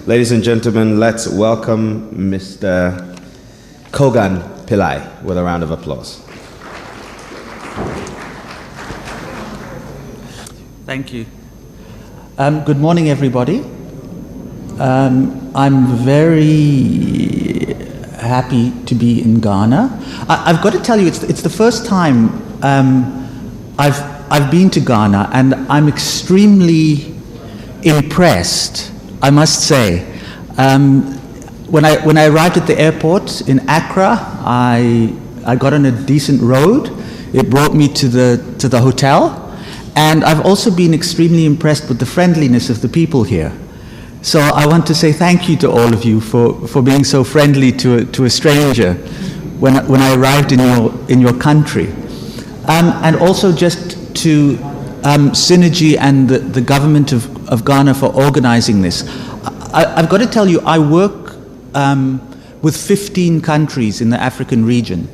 Ladies and gentlemen, let's welcome Mr. Kogan Pillay with a round of applause. Thank you. Good morning, everybody. I'm very happy to be in Ghana. I've got to tell you, it's the first time I've been to Ghana, and I'm extremely impressed, I must say. When I arrived at the airport in Accra, I got on a decent road. It brought me to the hotel. And I've also been extremely impressed with the friendliness of the people here. So I want to say thank you to all of you for being so friendly to a stranger when I arrived in your country. And also just to Synergy and the government of Ghana for organizing this. I've got to tell you, I work with 15 countries in the African region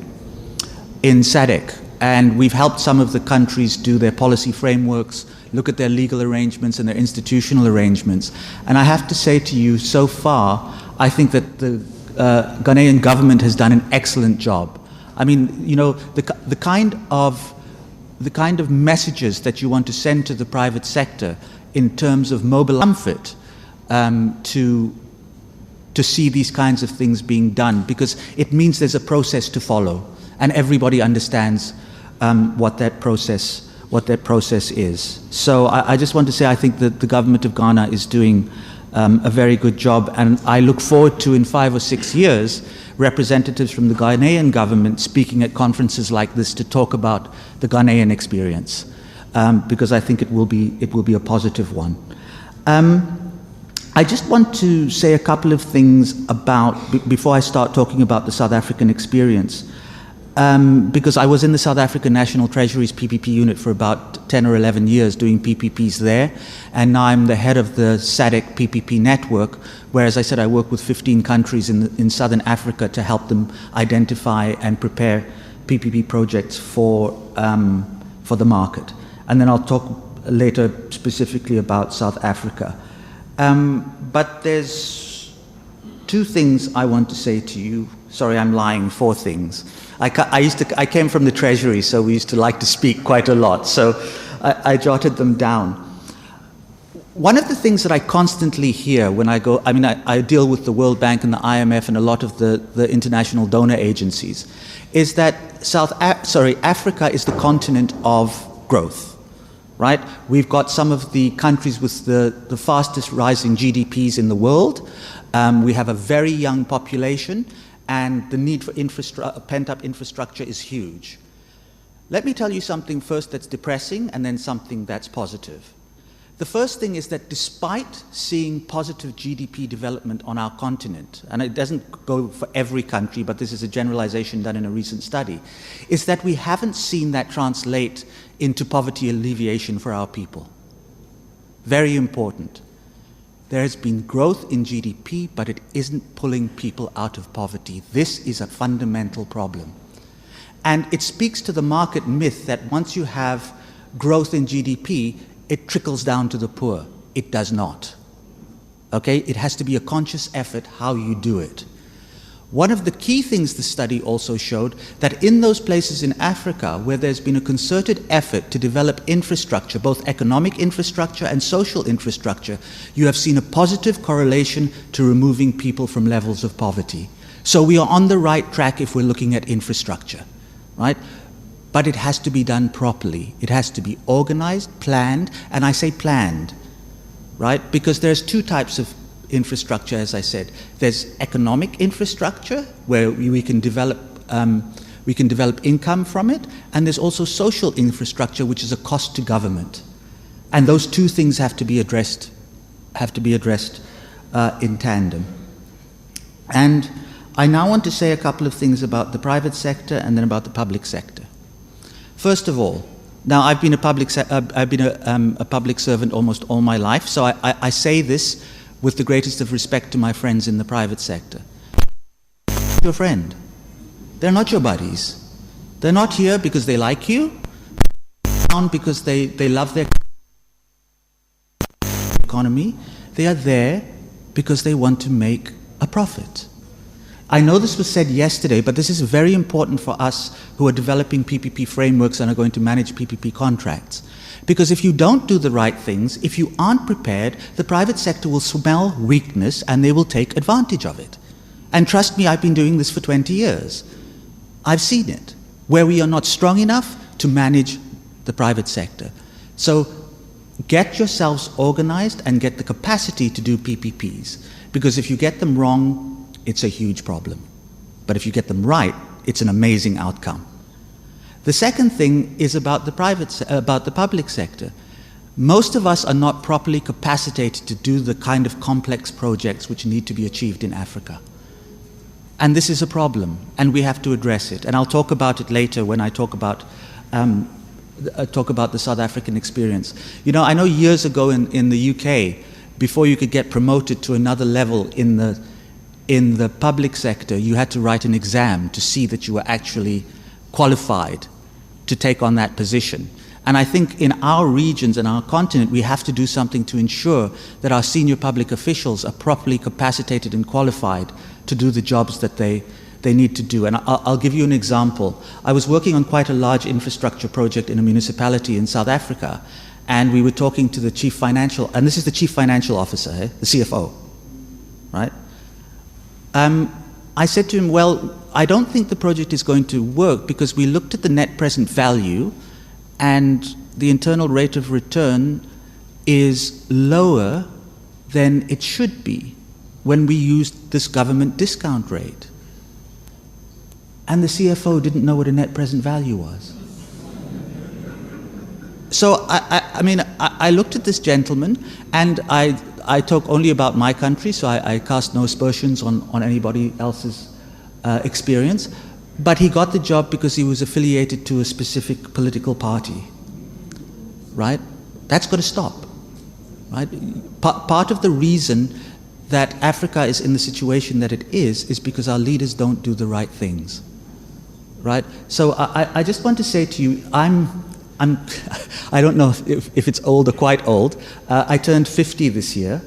in SADC. And we've helped some of the countries do their policy frameworks, look at their legal arrangements and their institutional arrangements. And I have to say to you, so far, I think that the Ghanaian government has done an excellent job. I mean, you know, the kind of messages that you want to send to the private sector in terms of mobile comfort to see these kinds of things being done, because it means there's a process to follow, and everybody understands what that process is. So I just want to say I think that the government of Ghana is doing a very good job, and I look forward to, in 5 or 6 years, representatives from the Ghanaian government speaking at conferences like this to talk about the Ghanaian experience, because I think it will be a positive one. I just want to say a couple of things before I start talking about the South African experience. Because I was in the South African National Treasury's PPP unit for about 10 or 11 years doing PPPs there, and now I'm the head of the SADC PPP network, where, as I said, I work with 15 countries in Southern Africa to help them identify and prepare PPP projects for the market. And then I'll talk later specifically about South Africa. But there's 2 things I want to say to you. Sorry, I'm lying, 4 things. I came from the Treasury, so we used to like to speak quite a lot, so I jotted them down. One of the things that I constantly hear when I go, I deal with the World Bank and the IMF and a lot of the international donor agencies, is that Africa is the continent of growth, right? We've got some of the countries with the fastest rising GDPs in the world. We have a very young population, and the need for pent-up infrastructure is huge. Let me tell you something first that's depressing, and then something that's positive. The first thing is that despite seeing positive GDP development on our continent, and it doesn't go for every country, but this is a generalization done in a recent study, is that we haven't seen that translate into poverty alleviation for our people. Very important. There has been growth in GDP, but it isn't pulling people out of poverty. This is a fundamental problem. And it speaks to the market myth that once you have growth in GDP, it trickles down to the poor. It does not. Okay? It has to be a conscious effort how you do it. One of the key things the study also showed, that in those places in Africa where there's been a concerted effort to develop infrastructure, both economic infrastructure and social infrastructure, you have seen a positive correlation to removing people from levels of poverty. So we are on the right track if we're looking at infrastructure, right? But it has to be done properly. It has to be organized, planned, and I say planned, right? Because there's 2 types of infrastructure, as I said. There's economic infrastructure, where we can develop income from it, and there's also social infrastructure, which is a cost to government. And those 2 things have to be addressed in tandem. And I now want to say a couple of things about the private sector and then about the public sector. First of all, now I've been a public servant almost all my life, so I say this with the greatest of respect to my friends in the private sector. Your friend. They're not your buddies. They're not here because they like you, because they love their economy. They are there because they want to make a profit. I know this was said yesterday, but this is very important for us who are developing PPP frameworks and are going to manage PPP contracts. Because if you don't do the right things, if you aren't prepared, the private sector will smell weakness and they will take advantage of it. And trust me, I've been doing this for 20 years. I've seen it, where we are not strong enough to manage the private sector. So get yourselves organized and get the capacity to do PPPs. Because if you get them wrong, it's a huge problem. But if you get them right, it's an amazing outcome. The second thing is about the public sector. Most of us are not properly capacitated to do the kind of complex projects which need to be achieved in Africa. And this is a problem, and we have to address it. And I'll talk about it later when I talk about the South African experience. You know, I know years ago in the UK, before you could get promoted to another level in the public sector, you had to write an exam to see that you were actually qualified to take on that position. And I think in our regions and our continent, we have to do something to ensure that our senior public officials are properly capacitated and qualified to do the jobs that they need to do. And I'll give you an example. I was working on quite a large infrastructure project in a municipality in South Africa, and we were talking to the chief financial, and this is the chief financial officer, the CFO, right? I said to him, well, I don't think the project is going to work because we looked at the net present value and the internal rate of return is lower than it should be when we used this government discount rate. And the CFO didn't know what a net present value was. So I looked at this gentleman, and I talk only about my country, so I cast no aspersions on anybody else's experience. But he got the job because he was affiliated to a specific political party, right? That's got to stop, right? Part of the reason that Africa is in the situation that it is because our leaders don't do the right things, right? So I just want to say to you, I don't know if it's old or quite old. I turned 50 this year.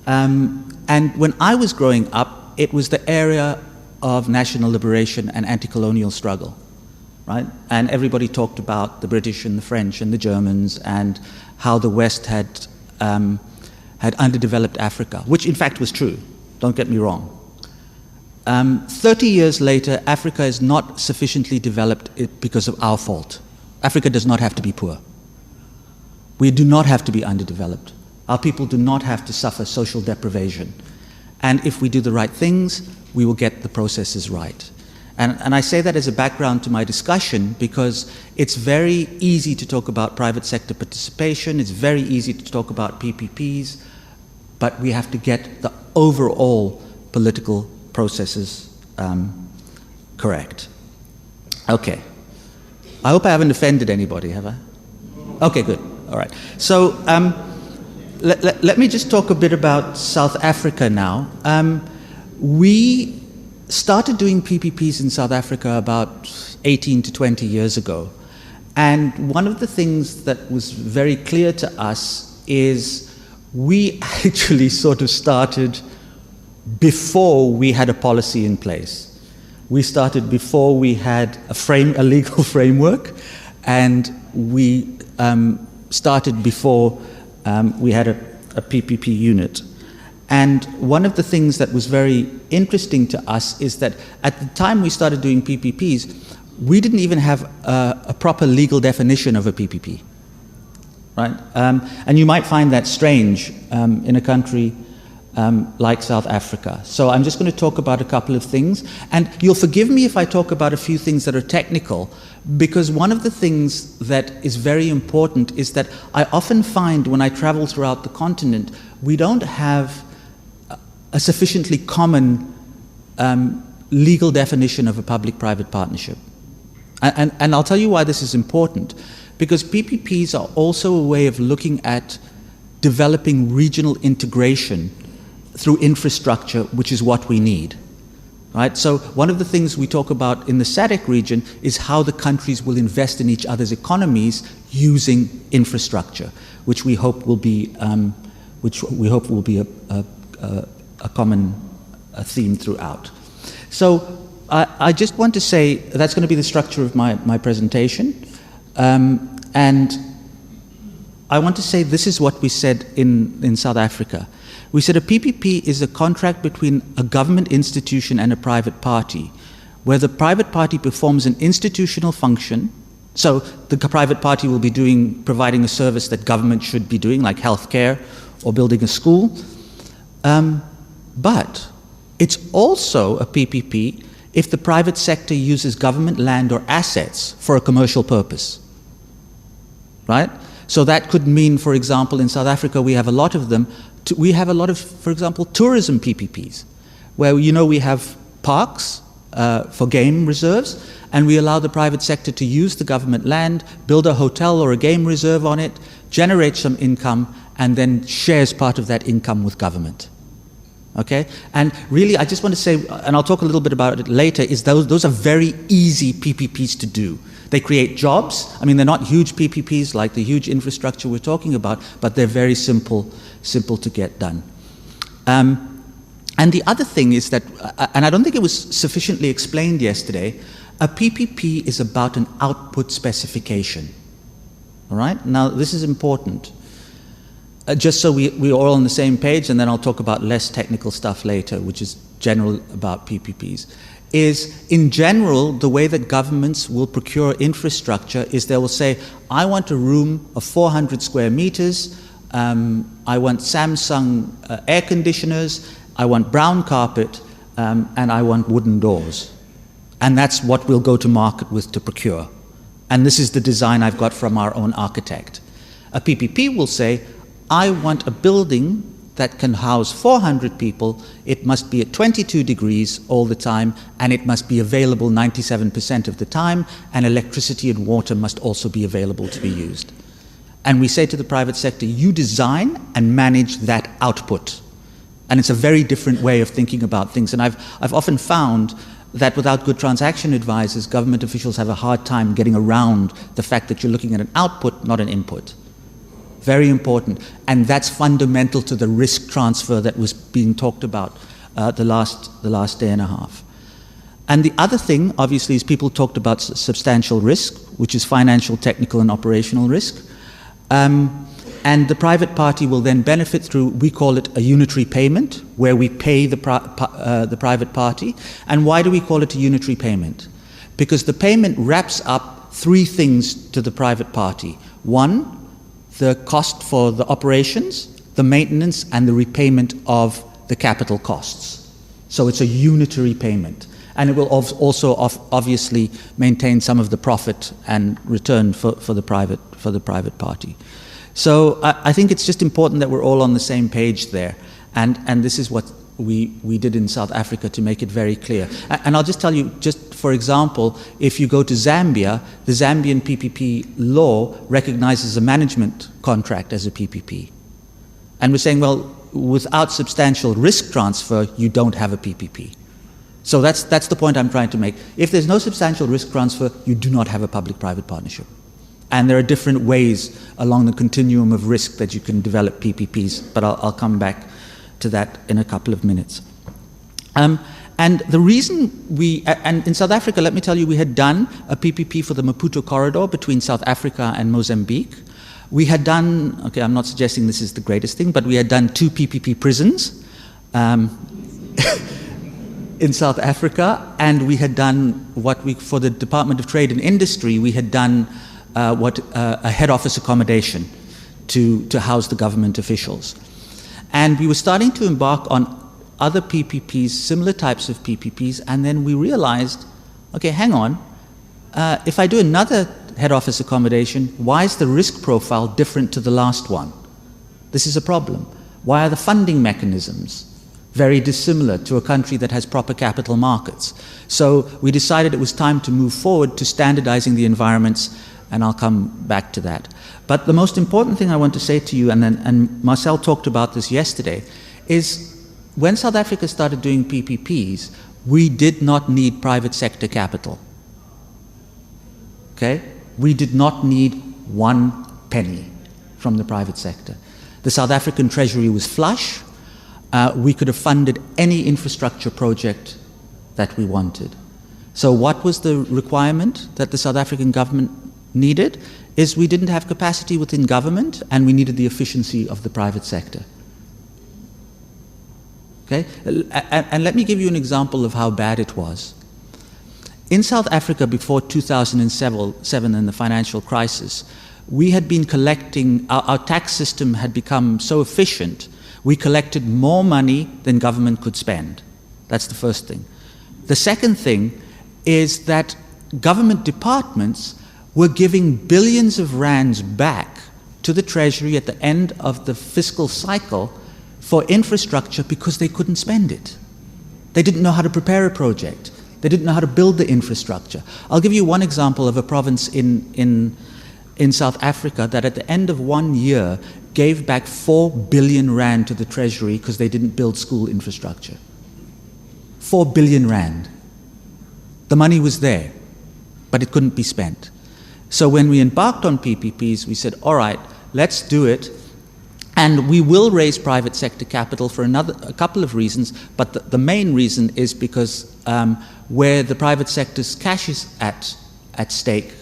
And when I was growing up, it was the area of national liberation and anti-colonial struggle, right? And everybody talked about the British and the French and the Germans and how the West had underdeveloped Africa, which in fact was true, don't get me wrong. 30 years later, Africa is not sufficiently developed because of our fault. Africa does not have to be poor. We do not have to be underdeveloped. Our people do not have to suffer social deprivation. And if we do the right things, we will get the processes right. And I say that as a background to my discussion because it's very easy to talk about private sector participation, it's very easy to talk about PPPs, but we have to get the overall political processes correct. Okay. I hope I haven't offended anybody, have I? Okay, good. All right. So let me just talk a bit about South Africa now. We started doing PPPs in South Africa about 18 to 20 years ago. And one of the things that was very clear to us is we actually sort of started before we had a policy in place. We started before we had a legal framework, and we started before we had a PPP unit. And one of the things that was very interesting to us is that at the time we started doing PPPs, we didn't even have a proper legal definition of a PPP, right? And you might find that strange in a country like South Africa. So I'm just going to talk about a couple of things. And you'll forgive me if I talk about a few things that are technical, because one of the things that is very important is that I often find when I travel throughout the continent, we don't have a sufficiently common legal definition of a public-private partnership. And I'll tell you why this is important. Because PPPs are also a way of looking at developing regional integration through infrastructure, which is what we need, right? So one of the things we talk about in the SADC region is how the countries will invest in each other's economies using infrastructure, which we hope will be, theme throughout. So I just want to say that's going to be the structure of my presentation. And I want to say this is what we said in South Africa. We said a PPP is a contract between a government institution and a private party, where the private party performs an institutional function. So the private party will be providing a service that government should be doing, like healthcare or building a school. But it's also a PPP if the private sector uses government land or assets for a commercial purpose, right? So that could mean, for example, in South Africa, we have a lot of them. We have a lot of, for example, tourism PPPs, where, we have parks for game reserves, and we allow the private sector to use the government land, build a hotel or a game reserve on it, generate some income, and then shares part of that income with government. Okay? And really, I just want to say, and I'll talk a little bit about it later, is those are very easy PPPs to do. They create jobs. I mean, they're not huge PPPs like the huge infrastructure we're talking about, but they're very simple to get done. And the other thing is that, and I don't think it was sufficiently explained yesterday, a PPP is about an output specification. All right? Now, this is important. Just so we're all on the same page, and then I'll talk about less technical stuff later, which is general about PPPs, is in general, the way that governments will procure infrastructure is they will say, I want a room of 400 square meters, I want Samsung air conditioners, I want brown carpet, and I want wooden doors. And that's what we'll go to market with to procure. And this is the design I've got from our own architect. A PPP will say, I want a building that can house 400 people, it must be at 22 degrees all the time, and it must be available 97% of the time, and electricity and water must also be available to be used. And we say to the private sector, you design and manage that output. And it's a very different way of thinking about things. And I've often found that without good transaction advisors, government officials have a hard time getting around the fact that you're looking at an output, not an input. Very important. And that's fundamental to the risk transfer that was being talked about the last day and a half. And the other thing, obviously, is people talked about substantial risk, which is financial, technical, and operational risk. And the private party will then benefit through, we call it a unitary payment, where we pay the private party. And why do we call it a unitary payment? Because the payment wraps up three things to the private party. One, the cost for the operations, the maintenance, and the repayment of the capital costs. So it's a unitary payment. And it will also obviously maintain some of the profit and return for the private party. So I think it's just important that we're all on the same page there. And this is what we did in South Africa to make it very clear. And I'll just tell you, just for example, if you go to Zambia, the Zambian PPP law recognizes a management contract as a PPP. And we're saying, well, without substantial risk transfer, you don't have a PPP. So that's the point I'm trying to make. If there's no substantial risk transfer, you do not have a public-private partnership. And there are different ways along the continuum of risk that you can develop PPPs, but I'll come back to that in a couple of minutes. And the reason and in South Africa, let me tell you, we had done a PPP for the Maputo corridor between South Africa and Mozambique. We had done, okay, I'm not suggesting this is the greatest thing, but we had done 2 PPP prisons in South Africa, and we had done for the Department of Trade and Industry, we had done a head office accommodation to house the government officials. And we were starting to embark on other PPPs, similar types of PPPs, and then we realized, okay, hang on, if I do another head office accommodation, why is the risk profile different to the last one? This is a problem. Why are the funding mechanisms very dissimilar to a country that has proper capital markets? So we decided it was time to move forward to standardizing the environments, and I'll come back to that. But the most important thing I want to say to you, and Marcel talked about this yesterday, is when South Africa started doing PPPs, we did not need private sector capital. Okay? We did not need 1 penny from the private sector. The South African Treasury was flush. we could have funded any infrastructure project that we wanted. So what was the requirement that the South African government needed? Is we didn't have capacity within government, and we needed the efficiency of the private sector. Okay? And let me give you an example of how bad it was. In South Africa before 2007 and the financial crisis, we had been collecting, our tax system had become so efficient, we collected more money than government could spend. That's the first thing. The second thing is that government departments were giving billions of rands back to the Treasury at the end of the fiscal cycle for infrastructure because they couldn't spend it. They didn't know how to prepare a project. They didn't know how to build the infrastructure. I'll give you one example of a province in South Africa that at the end of 1 year gave back 4 billion rand to the Treasury because they didn't build school infrastructure. 4 billion rand. The money was there, but it couldn't be spent. So when we embarked on PPPs, we said, all right, let's do it. And we will raise private sector capital for a couple of reasons, but the main reason is because where the private sector's cash is at stake,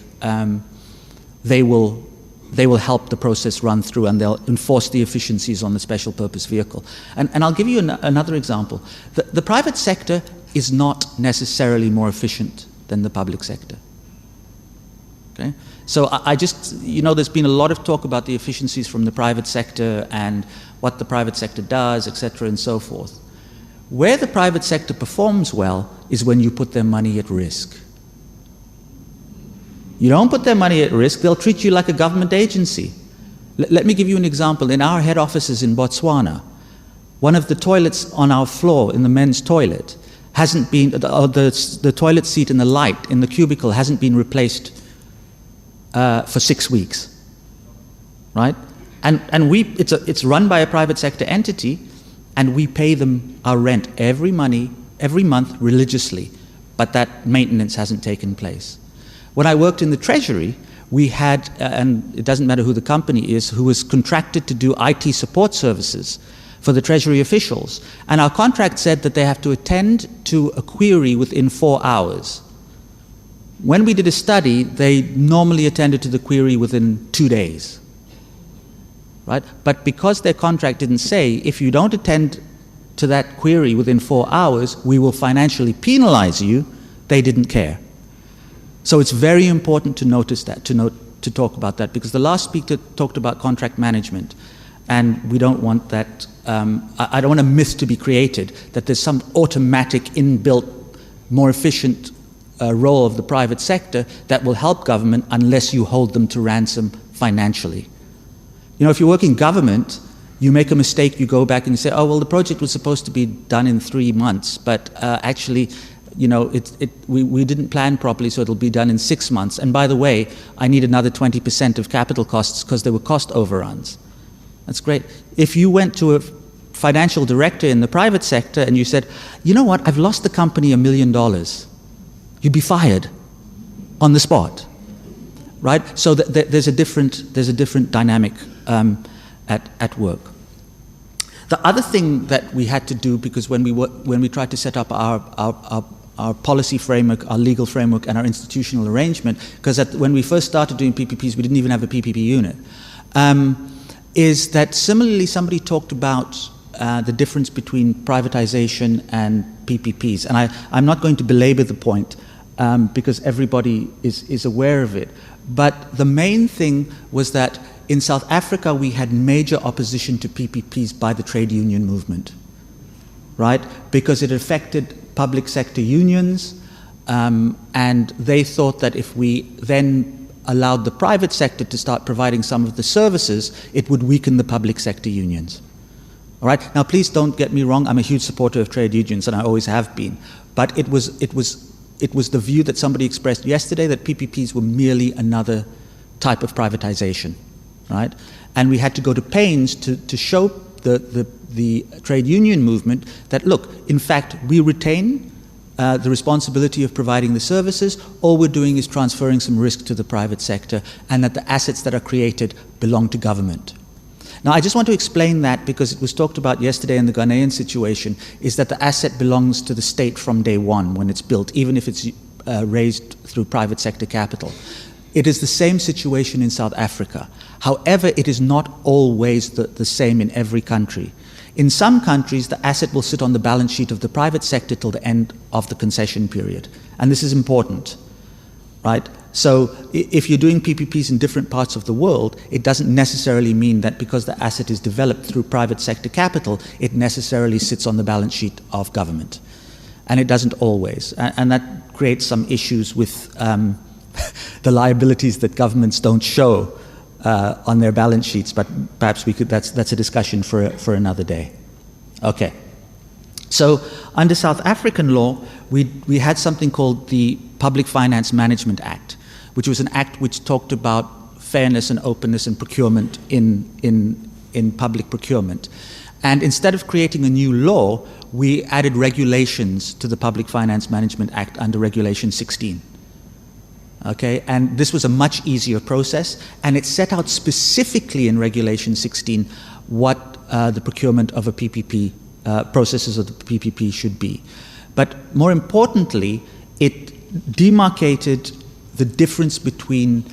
they will help the process run through, and they'll enforce the efficiencies on the special purpose vehicle. And I'll give you another example. The private sector is not necessarily more efficient than the public sector. Okay? So I just, there's been a lot of talk about the efficiencies from the private sector and what the private sector does, etc., and so forth. Where the private sector performs well is when you put their money at risk. You don't put their money at risk, they'll treat you like a government agency. Let me give you an example. In our head offices in Botswana, one of the toilets on our floor, in the men's toilet, hasn't been, the toilet seat and the light in the cubicle hasn't been replaced for 6 weeks, right? And it's run by a private sector entity, and we pay them our rent every month religiously, but that maintenance hasn't taken place. When I worked in the Treasury, we had, and it doesn't matter who the company is, who was contracted to do IT support services for the Treasury officials, and our contract said that they have to attend to a query within 4 hours. When we did a study, they normally attended to the query within 2 days, right? But because their contract didn't say, if you don't attend to that query within 4 hours, we will financially penalize you, they didn't care. So it's very important to notice that, to talk about that, because the last speaker talked about contract management, and we don't want that, I don't want a myth to be created that there's some automatic, inbuilt, more efficient role of the private sector that will help government unless you hold them to ransom financially. If you work in government, you make a mistake, you go back and you say, oh, well, the project was supposed to be done in 3 months, but actually, we didn't plan properly, so it'll be done in 6 months. And by the way, I need another 20% of capital costs because there were cost overruns. That's great. If you went to a financial director in the private sector and you said, you know what, I've lost the company $1 million, you'd be fired on the spot, right? So there's a different dynamic at work. The other thing that we had to do, because when we tried to set up our policy framework, our legal framework, and our institutional arrangement, because when we first started doing PPPs, we didn't even have a PPP unit, is that similarly somebody talked about the difference between privatization and PPPs. And I'm not going to belabor the point because everybody is aware of it. But the main thing was that in South Africa, we had major opposition to PPPs by the trade union movement, right? Because it affected public sector unions, and they thought that if we then allowed the private sector to start providing some of the services, it would weaken the public sector unions. All right? Now, please don't get me wrong. I'm a huge supporter of trade unions, and I always have been. But it was the view that somebody expressed yesterday that PPPs were merely another type of privatization, right? And we had to go to pains to show the trade union movement that, look, in fact, we retain the responsibility of providing the services. All we're doing is transferring some risk to the private sector, and that the assets that are created belong to government. Now, I just want to explain that because it was talked about yesterday in the Ghanaian situation, is that the asset belongs to the state from day one when it's built, even if it's raised through private sector capital. It is the same situation in South Africa. However, it is not always the same in every country. In some countries, the asset will sit on the balance sheet of the private sector till the end of the concession period. And this is important, right? So if you're doing PPPs in different parts of the world, it doesn't necessarily mean that because the asset is developed through private sector capital, it necessarily sits on the balance sheet of government. And it doesn't always. And that creates some issues with the liabilities that governments don't show on their balance sheets, but perhaps that's a discussion for another day. Okay. So under South African law, we had something called the Public Finance Management Act, which was an act which talked about fairness and openness in procurement in public procurement. And instead of creating a new law, we added regulations to the Public Finance Management Act under Regulation 16. Okay, and this was a much easier process, and it set out specifically in Regulation 16 what the procurement of a PPP, processes of the PPP should be. But more importantly, it demarcated the difference between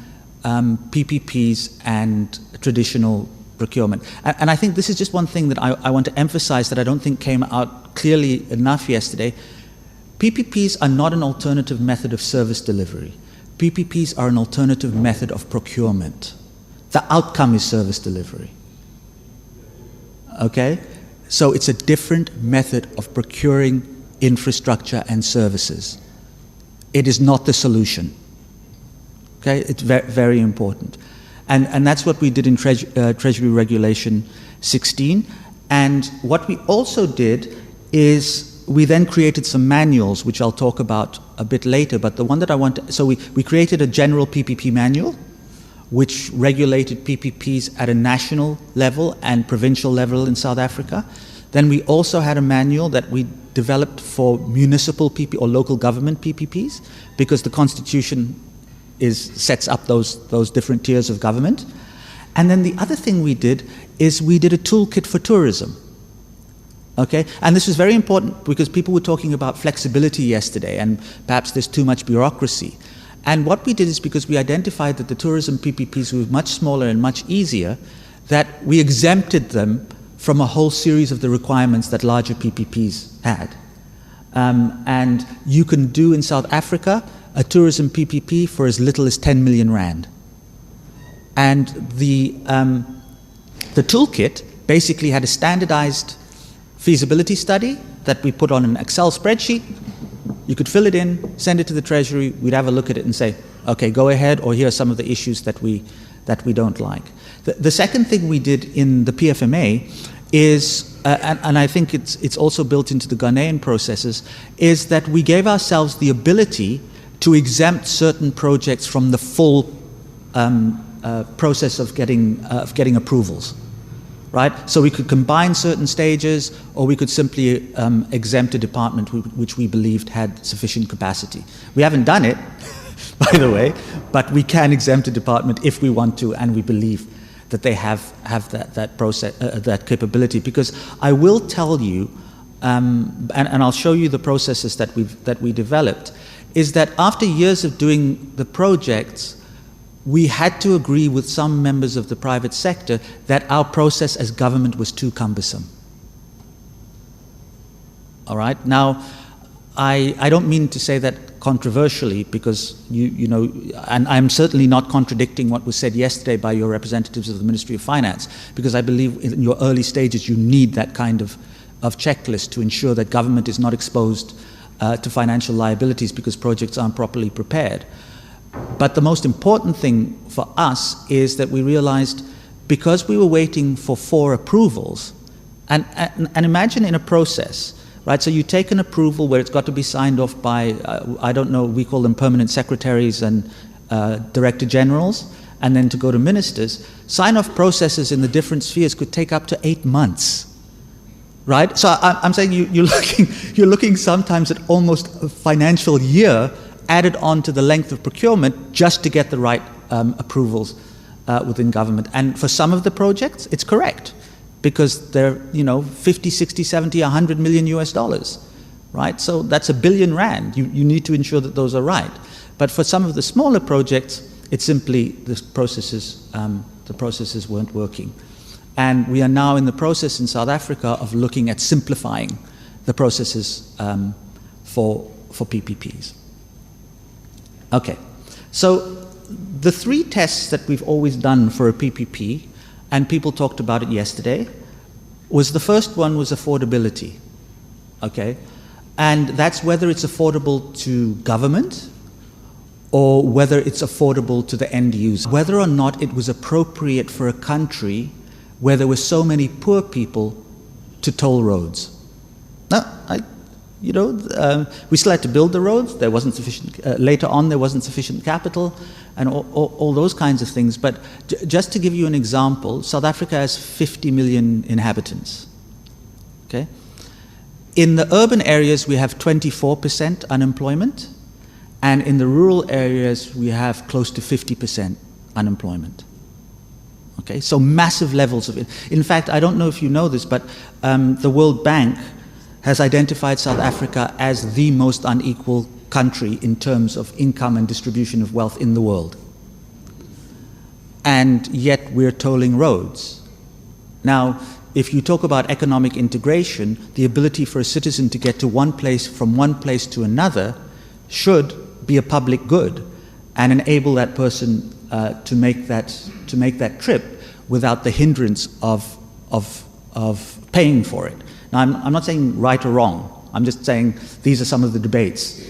PPPs and traditional procurement. And I think this is just one thing that I want to emphasize that I don't think came out clearly enough yesterday. PPPs are not an alternative method of service delivery. PPPs are an alternative method of procurement. The outcome is service delivery. Okay? So it's a different method of procuring infrastructure and services. It is not the solution. Okay? It's very important. And that's what we did in Treasury Regulation 16. And what we also did is we then created some manuals, which I'll talk about a bit later, but the one that I want to, so we created a general PPP manual, which regulated PPPs at a national level and provincial level in South Africa. Then we also had a manual that we developed for municipal PP or local government PPPs, because the Constitution sets up those different tiers of government. And then the other thing we did is we did a toolkit for tourism. Okay, and this is very important because people were talking about flexibility yesterday, and perhaps there's too much bureaucracy. And what we did is, because we identified that the tourism PPPs were much smaller and much easier, that we exempted them from a whole series of the requirements that larger PPPs had. And you can do in South Africa a tourism PPP for as little as 10 million rand. And the toolkit basically had a standardized feasibility study that we put on an Excel spreadsheet. You could fill it in, send it to the Treasury, we'd have a look at it and say, okay, go ahead, or here are some of the issues that we don't like. The second thing we did in the PFMA is, and I think it's also built into the Ghanaian processes, is that we gave ourselves the ability to exempt certain projects from the full process of getting approvals. Right? So we could combine certain stages, or we could simply exempt a department which we believed had sufficient capacity. We haven't done it, by the way, but we can exempt a department if we want to, and we believe that they have that process, that capability. Because I will tell you, and I'll show you the processes that we developed, is that after years of doing the projects, we had to agree with some members of the private sector that our process as government was too cumbersome. All right? Now, I don't mean to say that controversially, because you know, and I'm certainly not contradicting what was said yesterday by your representatives of the Ministry of Finance, because I believe in your early stages you need that kind of checklist to ensure that government is not exposed to financial liabilities because projects aren't properly prepared. But the most important thing for us is that we realized, because we were waiting for 4 approvals, and imagine in a process, right? So you take an approval where it's got to be signed off by, I don't know, we call them permanent secretaries and director generals, and then to go to ministers. Sign-off processes in the different spheres could take up to 8 months. Right? So I'm saying you're looking sometimes at almost a financial year added on to the length of procurement just to get the right approvals within government. And for some of the projects, it's correct, because they're 50, 60, 70, 100 million US dollars, right? So that's R1 billion. You need to ensure that those are right. But for some of the smaller projects, it's simply the processes weren't working. And we are now in the process in South Africa of looking at simplifying the processes for PPPs. Okay, so the 3 tests that we've always done for a PPP, and people talked about it yesterday, was the first one was affordability, okay? And that's whether it's affordable to government or whether it's affordable to the end user. Whether or not it was appropriate for a country where there were so many poor people to toll roads. Now, we still had to build the roads. There wasn't sufficient, later on there wasn't sufficient capital and all those kinds of things. But just to give you an example, South Africa has 50 million inhabitants, okay? In the urban areas, we have 24% unemployment, and in the rural areas, we have close to 50% unemployment. Okay, so massive levels of it. In fact, I don't know if you know this, but the World Bank has identified South Africa as the most unequal country in terms of income and distribution of wealth in the world. And yet we're tolling roads. Now, if you talk about economic integration, the ability for a citizen to get to one place from one place to another should be a public good and enable that person to make that trip without the hindrance of paying for it. Now, I'm not saying right or wrong. I'm just saying these are some of the debates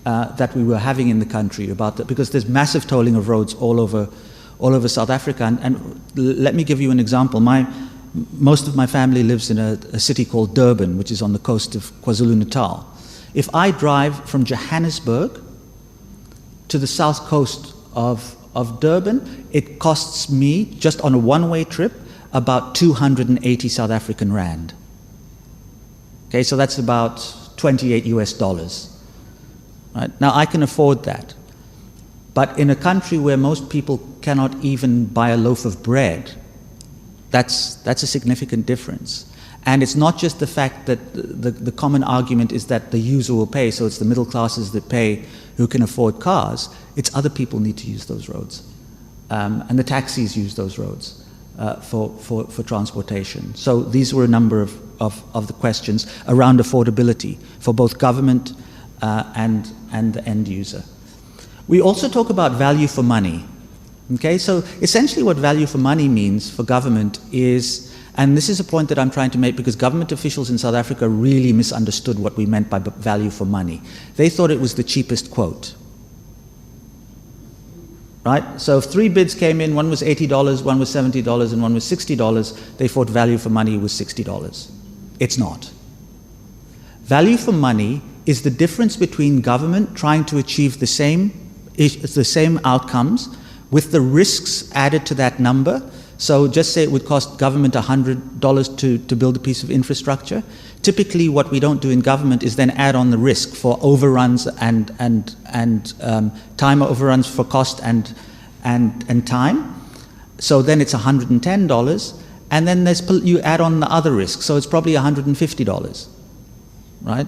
that we were having in the country about that, because there's massive tolling of roads all over South Africa. And let me give you an example. Most of my family lives in a city called Durban, which is on the coast of KwaZulu-Natal. If I drive from Johannesburg to the south coast of Durban, it costs me, just on a one-way trip, about 280 South African rand. Okay, so that's about 28 US dollars. Right? Now, I can afford that. But in a country where most people cannot even buy a loaf of bread, that's a significant difference. And it's not just the fact that the common argument is that the user will pay, so it's the middle classes that pay who can afford cars. It's other people need to use those roads. And the taxis use those roads for transportation. So these were a number of the questions around affordability for both government and the end user. We also talk about value for money. Okay, so essentially what value for money means for government is, and this is a point that I'm trying to make because government officials in South Africa really misunderstood what we meant by value for money. They thought it was the cheapest quote. Right? So if 3 bids came in, one was $80, one was $70, and one was $60, they thought value for money was $60. It's not. Value for money is the difference between government trying to achieve the same outcomes with the risks added to that number. So just say it would cost government $100 to build a piece of infrastructure. Typically what we don't do in government is then add on the risk for overruns and time overruns for cost and time. So then it's $110, and then you add on the other risk, so it's probably $150, right?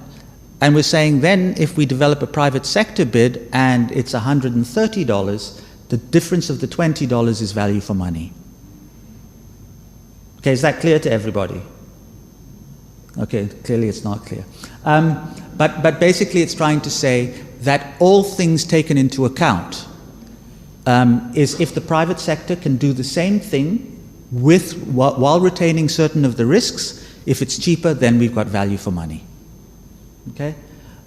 And we're saying then if we develop a private sector bid and it's $130, the difference of the $20 is value for money. Okay, is that clear to everybody? Okay, clearly it's not clear. But basically it's trying to say that all things taken into account is if the private sector can do the same thing while retaining certain of the risks, if it's cheaper, then we've got value for money. Okay?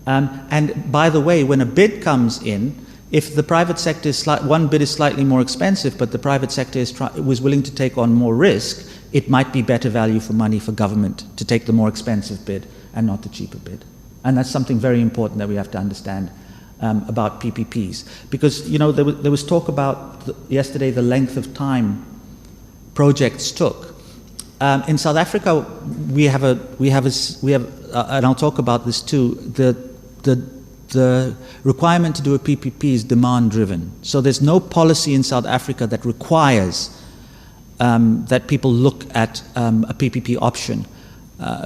And by the way, when a bid comes in, if the private sector one bid is slightly more expensive, but the private sector was willing to take on more risk, it might be better value for money for government to take the more expensive bid and not the cheaper bid. And that's something very important that we have to understand about PPPs. Because, you know, there was talk about yesterday the length of time projects took. In South Africa, we have, and I'll talk about this too, the the requirement to do a PPP is demand-driven. So there's no policy in South Africa that requires that people look at a PPP option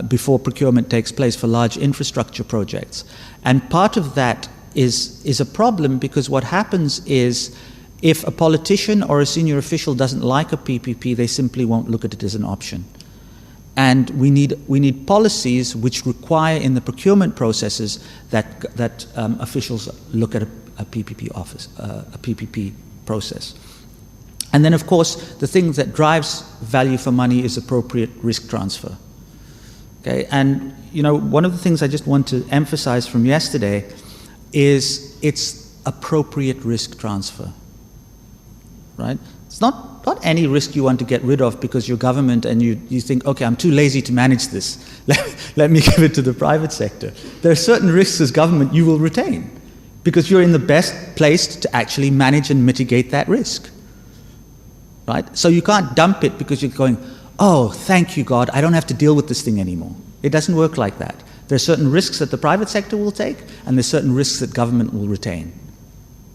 before procurement takes place for large infrastructure projects. And part of that is a problem, because what happens is, if a politician or a senior official doesn't like a PPP, they simply won't look at it as an option. And we need policies which require in the procurement processes that officials look at a PPP process. And then, of course, the thing that drives value for money is appropriate risk transfer. Okay, and one of the things I just want to emphasize from yesterday is it's appropriate risk transfer. Right? It's not any risk you want to get rid of because you're government and you think, okay, I'm too lazy to manage this. Let me give it to the private sector. There are certain risks as government you will retain because you're in the best place to actually manage and mitigate that risk. Right? So you can't dump it because you're going, oh, thank you, God, I don't have to deal with this thing anymore. It doesn't work like that. There are certain risks that the private sector will take, and there's certain risks that government will retain.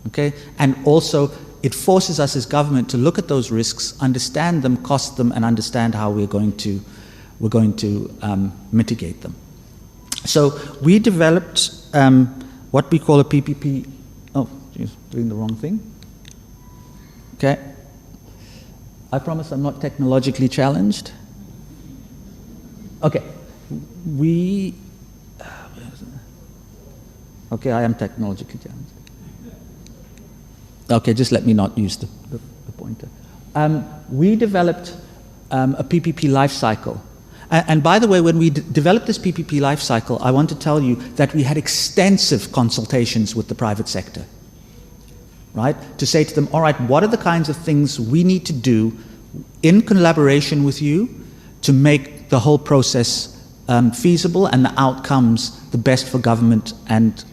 Okay? And also, it forces us as government to look at those risks, understand them, cost them, and understand how we're going to mitigate them. So we developed what we call a PPP. Oh, geez, doing the wrong thing. Okay. I promise I'm not technologically challenged. Okay. Okay, I am technologically challenged. Okay, just let me not use the pointer. We developed a PPP life cycle. And by the way, when we developed this PPP life cycle, I want to tell you that we had extensive consultations with the private sector, right? To say to them, all right, what are the kinds of things we need to do in collaboration with you to make the whole process feasible and the outcomes the best for government and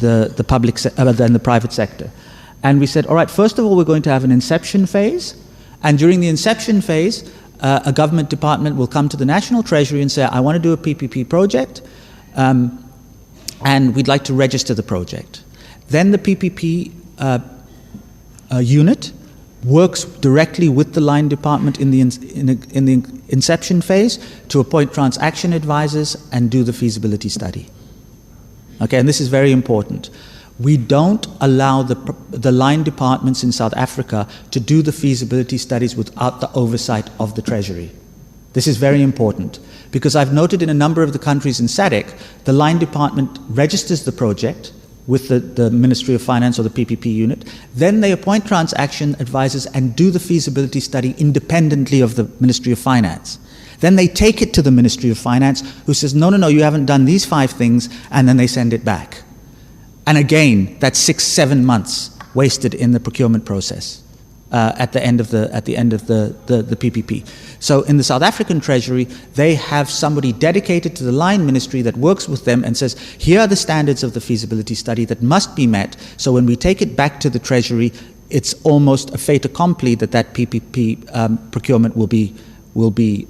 the public than the private sector. And we said, all right, first of all, we're going to have an inception phase. And during the inception phase, a government department will come to the National Treasury and say, I want to do a PPP project, and we'd like to register the project. Then the PPP unit works directly with the line department in the inception phase to appoint transaction advisors and do the feasibility study. Okay, and this is very important. We don't allow the line departments in South Africa to do the feasibility studies without the oversight of the Treasury. This is very important because I've noted in a number of the countries in SADC, the line department registers the project with the Ministry of Finance or the PPP unit. Then they appoint transaction advisors and do the feasibility study independently of the Ministry of Finance. Then they take it to the Ministry of Finance, who says, no, you haven't done these 5 things, and then they send it back. And again, that's 6-7 months wasted in the procurement process at the end of the PPP. So in the South African Treasury, they have somebody dedicated to the line ministry that works with them and says, here are the standards of the feasibility study that must be met. So when we take it back to the Treasury, it's almost a fait accompli that PPP procurement will be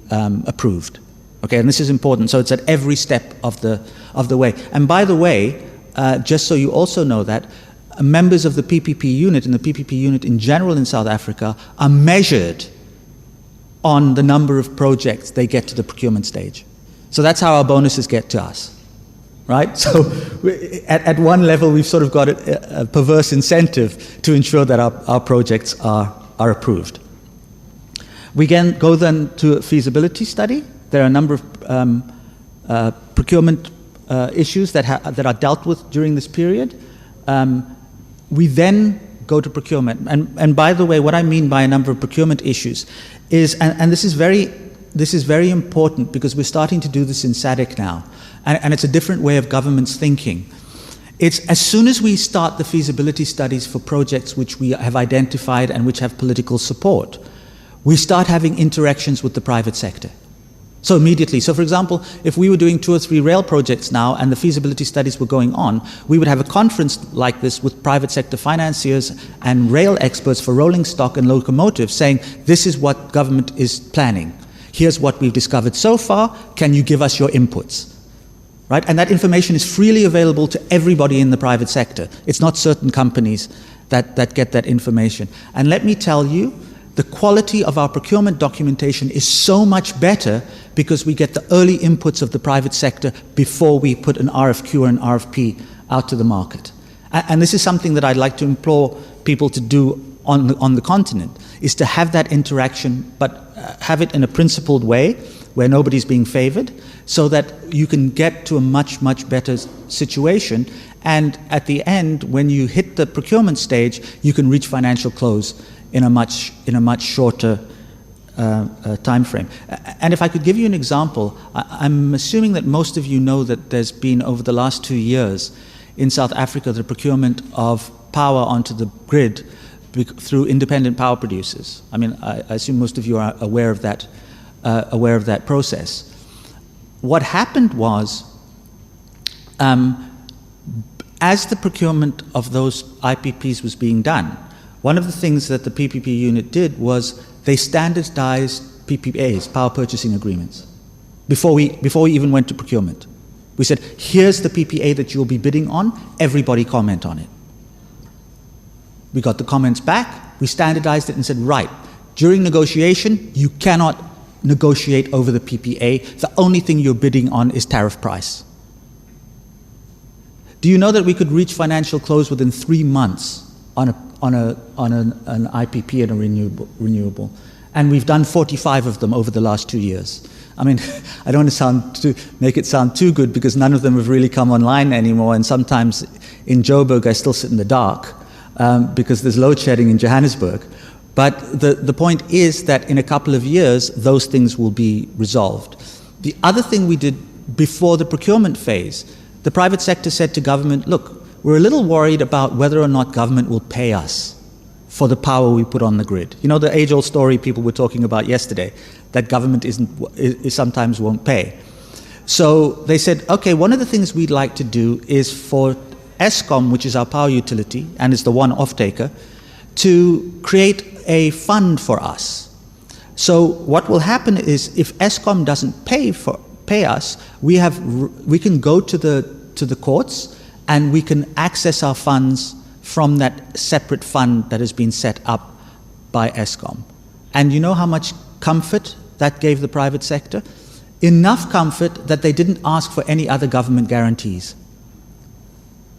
approved. Okay, and this is important. So it's at every step of the way. And by the way, just so you also know that, members of the PPP unit and the PPP unit in general in South Africa are measured on the number of projects they get to the procurement stage. So that's how our bonuses get to us, right? So at one level, we've sort of got a perverse incentive to ensure that our projects are approved. We go then to a feasibility study. There are a number of procurement issues that are dealt with during this period. We then go to procurement. And by the way, what I mean by a number of procurement issues is, and this is very important because we're starting to do this in SADC now, and it's a different way of governments thinking. It's as soon as we start the feasibility studies for projects which we have identified and which have political support, we start having interactions with the private sector. So immediately. So for example, if we were doing 2 or 3 rail projects now and the feasibility studies were going on, we would have a conference like this with private sector financiers and rail experts for rolling stock and locomotives saying, this is what government is planning. Here's what we've discovered so far. Can you give us your inputs? right? And that information is freely available to everybody in the private sector. It's not certain companies that get that information. And let me tell you, the quality of our procurement documentation is so much better because we get the early inputs of the private sector before we put an RFQ or an RFP out to the market. And this is something that I'd like to implore people to do on the continent, is to have that interaction, but have it in a principled way where nobody's being favored, so that you can get to a much, much better situation. And at the end, when you hit the procurement stage, you can reach financial close in a much shorter time frame. And if I could give you an example, I'm assuming that most of you know that there's been, over the last 2 years, in South Africa, the procurement of power onto the grid through independent power producers. I mean, I assume most of you are aware of that process. What happened was, as the procurement of those IPPs was being done, one of the things that the PPP unit did was they standardized PPAs, power purchasing agreements, before we even went to procurement. We said, here's the PPA that you'll be bidding on, everybody comment on it. We got the comments back, we standardized it and said, right, during negotiation, you cannot negotiate over the PPA. The only thing you're bidding on is tariff price. Do you know that we could reach financial close within 3 months on an IPP and a renewable? And we've done 45 of them over the last 2 years. I mean, I don't want to make it sound too good, because none of them have really come online anymore, and sometimes in Joburg I still sit in the dark because there's load shedding in Johannesburg. But the point is that in a couple of years, those things will be resolved. The other thing we did before the procurement phase, the private sector said to government, look, we're a little worried about whether or not government will pay us for the power we put on the grid. You know, the age-old story people were talking about yesterday, that government sometimes won't pay. So they said, okay, one of the things we'd like to do is for Eskom, which is our power utility and is the one off-taker, to create a fund for us. So what will happen is, if Eskom doesn't pay us, we can go to the courts and we can access our funds from that separate fund that has been set up by Eskom. And you know how much comfort that gave the private sector? Enough comfort that they didn't ask for any other government guarantees,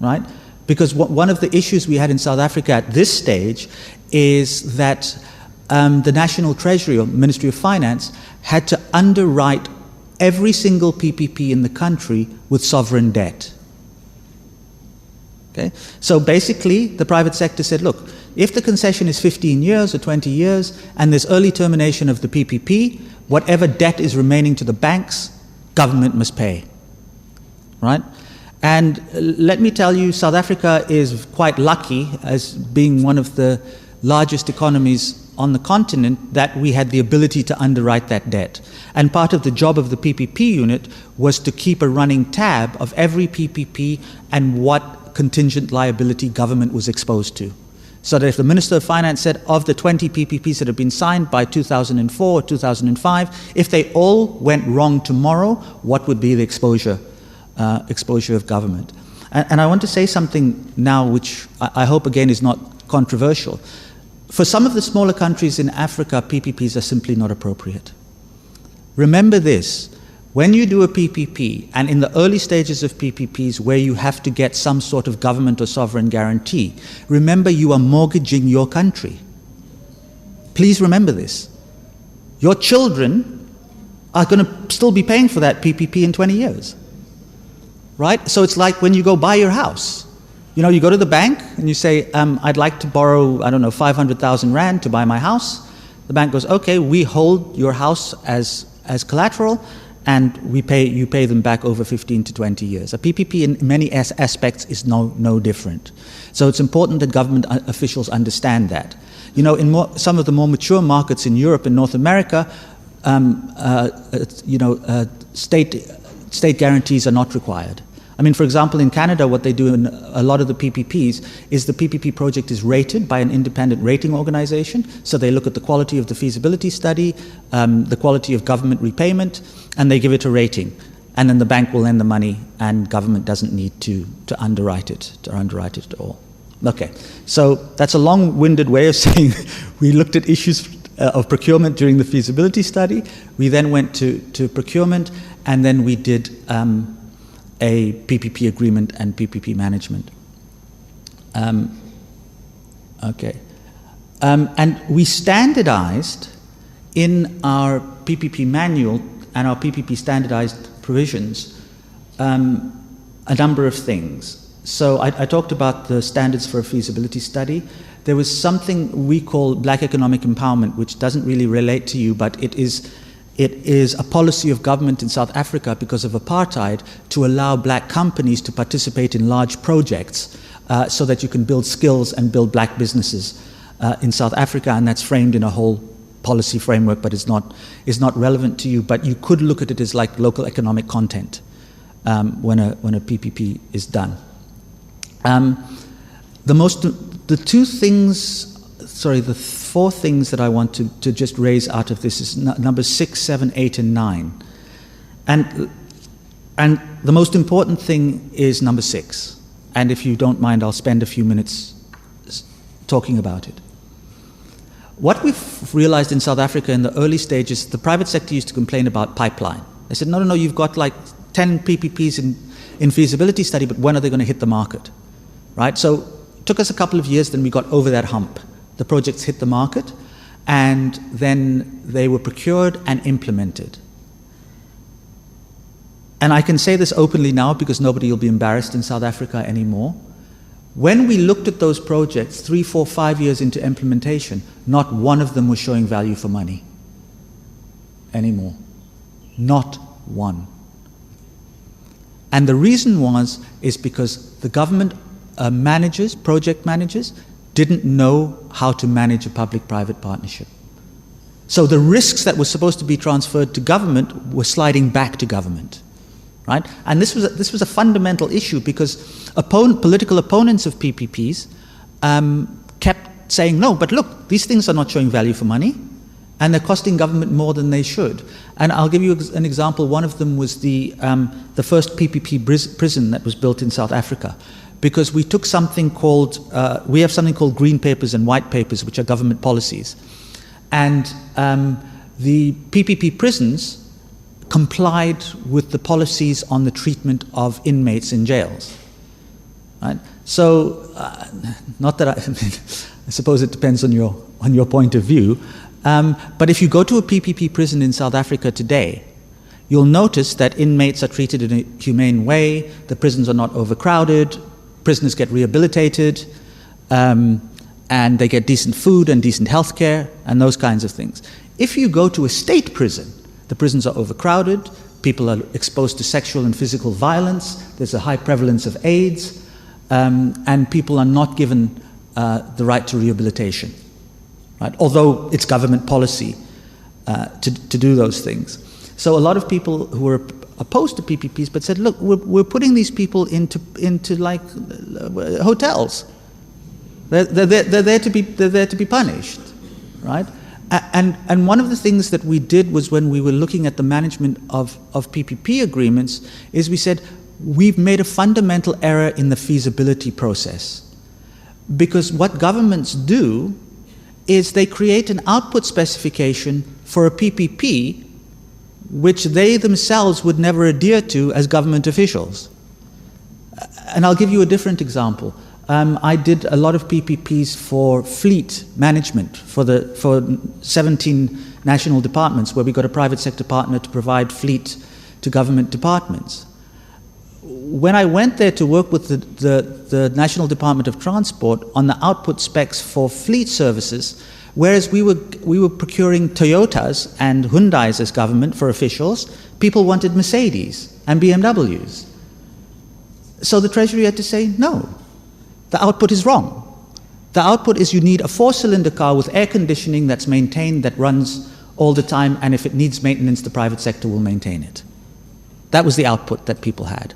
right? Because one of the issues we had in South Africa at this stage is that the National Treasury, or Ministry of Finance, had to underwrite every single PPP in the country with sovereign debt. Okay? So basically, the private sector said, look, if the concession is 15 years or 20 years and there's early termination of the PPP, whatever debt is remaining to the banks, government must pay, right? And let me tell you, South Africa is quite lucky, as being one of the largest economies on the continent, that we had the ability to underwrite that debt. And part of the job of the PPP unit was to keep a running tab of every PPP and what contingent liability government was exposed to. So that if the Minister of Finance said, of the 20 PPPs that have been signed by 2004 or 2005, if they all went wrong tomorrow, what would be the exposure of government? And I want to say something now which I hope again is not controversial. For some of the smaller countries in Africa, PPPs are simply not appropriate. Remember this, when you do a PPP, and in the early stages of PPPs where you have to get some sort of government or sovereign guarantee, remember you are mortgaging your country. Please remember this. Your children are going to still be paying for that PPP in 20 years. Right? So it's like when you go buy your house. You know, you go to the bank and you say, I'd like to borrow, 500,000 Rand to buy my house. The bank goes, okay, we hold your house as collateral, and you pay them back over 15 to 20 years. A PPP in many aspects is no different. So it's important that government officials understand that. You know, in some of the more mature markets in Europe and North America, state guarantees are not required. I mean, for example, in Canada, what they do in a lot of the PPPs is the PPP project is rated by an independent rating organization. So they look at the quality of the feasibility study, the quality of government repayment, and they give it a rating. And then the bank will lend the money, and government doesn't need to underwrite it at all. Okay, so that's a long-winded way of saying we looked at issues of procurement during the feasibility study. We then went to procurement, and then we did a PPP agreement and PPP management. And we standardized in our PPP manual and our PPP standardized provisions a number of things. So I talked about the standards for a feasibility study. There was something we call black economic empowerment, which doesn't really relate to you, but it is a policy of government in South Africa because of apartheid to allow black companies to participate in large projects so that you can build skills and build black businesses in South Africa, and that's framed in a whole policy framework, but is not relevant to you. But you could look at it as like local economic content when a PPP is done. The four things that I want to just raise out of this is numbers 6, 7, 8, and 9. And the most important thing is number 6. And if you don't mind, I'll spend a few minutes talking about it. What we've realized in South Africa in the early stages, the private sector used to complain about pipeline. They said, no, you've got like 10 PPPs in feasibility study, but when are they going to hit the market? Right? So it took us a couple of years, then we got over that hump. The projects hit the market, and then they were procured and implemented. And I can say this openly now because nobody will be embarrassed in South Africa anymore. When we looked at those projects 3, 4, 5 years into implementation, not one of them was showing value for money anymore. Not one. And the reason is because the government managers, project managers, didn't know how to manage a public-private partnership. So the risks that were supposed to be transferred to government were sliding back to government. Right? And this was a fundamental issue because political opponents of PPPs kept saying, no, but look, these things are not showing value for money, and they're costing government more than they should. And I'll give you an example. One of them was the first PPP prison that was built in South Africa, because we took something called, we have something called green papers and white papers, which are government policies. And the PPP prisons complied with the policies on the treatment of inmates in jails. Right? So, not that I suppose it depends on your point of view, but if you go to a PPP prison in South Africa today, you'll notice that inmates are treated in a humane way, the prisons are not overcrowded, prisoners get rehabilitated, and they get decent food and decent health care and those kinds of things. If you go to a state prison, the prisons are overcrowded, people are exposed to sexual and physical violence, there's a high prevalence of AIDS, and people are not given the right to rehabilitation, right? Although it's government policy to do those things. So a lot of people who were opposed to PPPs but said, look, we're putting these people into like hotels. They're there to be punished, right? And one of the things that we did was when we were looking at the management of PPP agreements is we said, we've made a fundamental error in the feasibility process. Because what governments do is they create an output specification for a PPP which they themselves would never adhere to as government officials. And I'll give you a different example. I did a lot of PPPs for fleet management for 17 national departments where we got a private sector partner to provide fleet to government departments. When I went there to work with the National Department of Transport on the output specs for fleet services, whereas we were procuring Toyotas and Hyundais as government for officials, people wanted Mercedes and BMWs. So the Treasury had to say, no. The output is wrong. The output is you need a 4-cylinder car with air conditioning that's maintained, that runs all the time, and if it needs maintenance, the private sector will maintain it. That was the output that people had,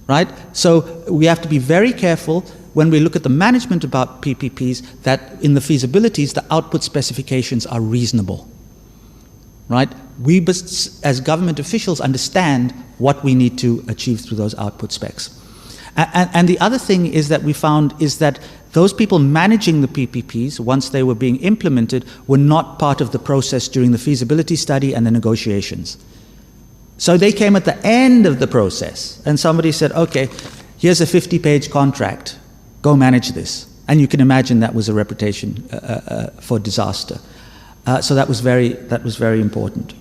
right? So we have to be very careful when we look at the management about PPPs that in the feasibilities, the output specifications are reasonable. right? We must, as government officials, understand what we need to achieve through those output specs. And the other thing is that we found is that those people managing the PPPs, once they were being implemented, were not part of the process during the feasibility study and the negotiations. So they came at the end of the process, and somebody said, okay, here's a 50-page contract, go manage this. And you can imagine that was a reputation for disaster. So that was very important.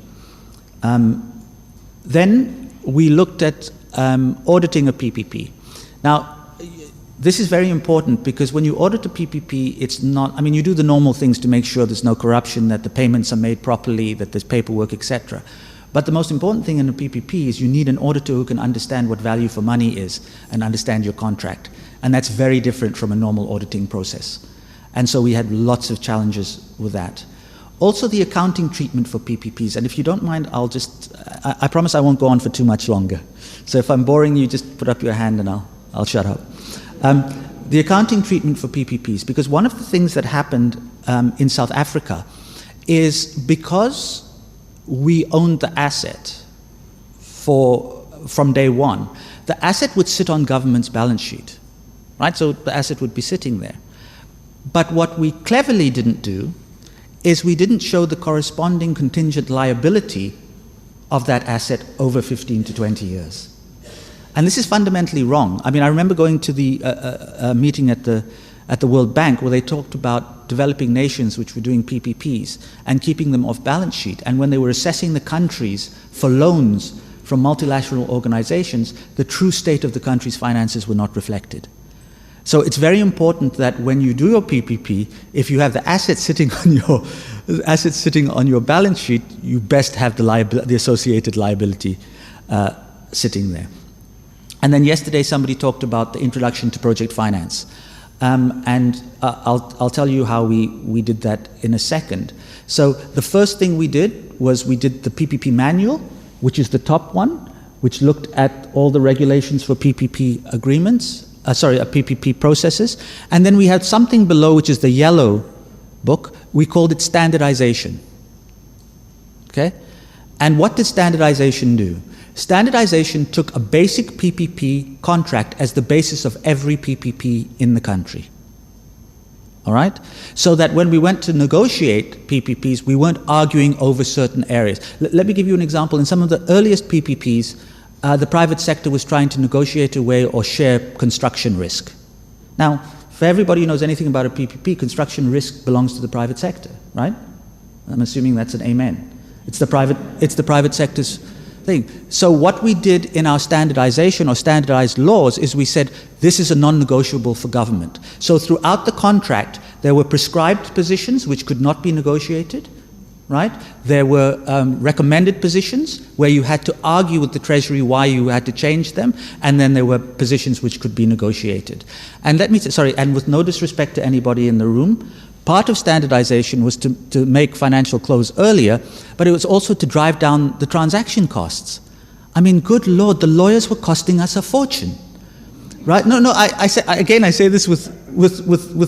Then we looked at auditing a PPP. Now, this is very important because when you audit a PPP, it's not, I mean, you do the normal things to make sure there's no corruption, that the payments are made properly, that there's paperwork, etc. But the most important thing in a PPP is you need an auditor who can understand what value for money is and understand your contract. And that's very different from a normal auditing process. And so we had lots of challenges with that. Also the accounting treatment for PPPs. And if you don't mind, I promise I won't go on for too much longer. So if I'm boring you, just put up your hand and I'll shut up. The accounting treatment for PPPs, because one of the things that happened in South Africa is because we owned the asset from day one, the asset would sit on government's balance sheet, right? So the asset would be sitting there. But what we cleverly didn't do is we didn't show the corresponding contingent liability of that asset over 15 to 20 years. And this is fundamentally wrong. I mean, I remember going to the meeting at the World Bank where they talked about developing nations which were doing PPPs and keeping them off balance sheet. And when they were assessing the countries for loans from multilateral organizations, the true state of the country's finances were not reflected. So it's very important that when you do your PPP, if you have the assets sitting on your balance sheet, you best have the associated liability sitting there. And then yesterday somebody talked about the introduction to project finance. And I'll tell you how we did that in a second. So the first thing we did was we did the PPP manual, which is the top one, which looked at all the regulations for PPP agreements, PPP processes. And then we had something below, which is the yellow book. We called it standardization. Okay? And what did standardization do? Standardization took a basic PPP contract as the basis of every PPP in the country. All right? So that when we went to negotiate PPPs, we weren't arguing over certain areas. Let me give you an example. In some of the earliest PPPs, the private sector was trying to negotiate away or share construction risk. Now, for everybody who knows anything about a PPP, construction risk belongs to the private sector, right? I'm assuming that's an amen. It's the private sector's thing. So what we did in our standardization or standardized laws is we said this is a non-negotiable for government. So throughout the contract, there were prescribed positions which could not be negotiated, right? There were recommended positions where you had to argue with the Treasury why you had to change them, and then there were positions which could be negotiated. And let me say, sorry, and with no disrespect to anybody in the room, part of standardization was to make financial close earlier, but it was also to drive down the transaction costs. I mean, good Lord, the lawyers were costing us a fortune, right? No, I say this with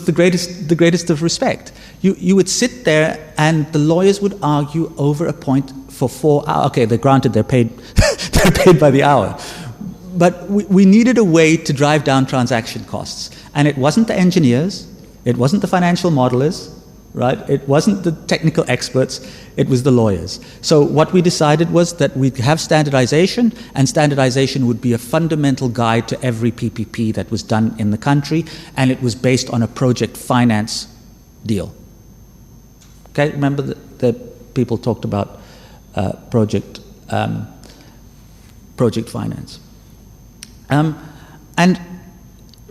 the greatest of respect. You would sit there and the lawyers would argue over a point for 4 hours. Okay, they're paid by the hour. But we needed a way to drive down transaction costs. And it wasn't the engineers, it wasn't the financial modelers, right? It wasn't the technical experts, it was the lawyers. So what we decided was that we'd have standardization, and standardization would be a fundamental guide to every PPP that was done in the country, and it was based on a project finance deal. Okay, remember that people talked about project finance. And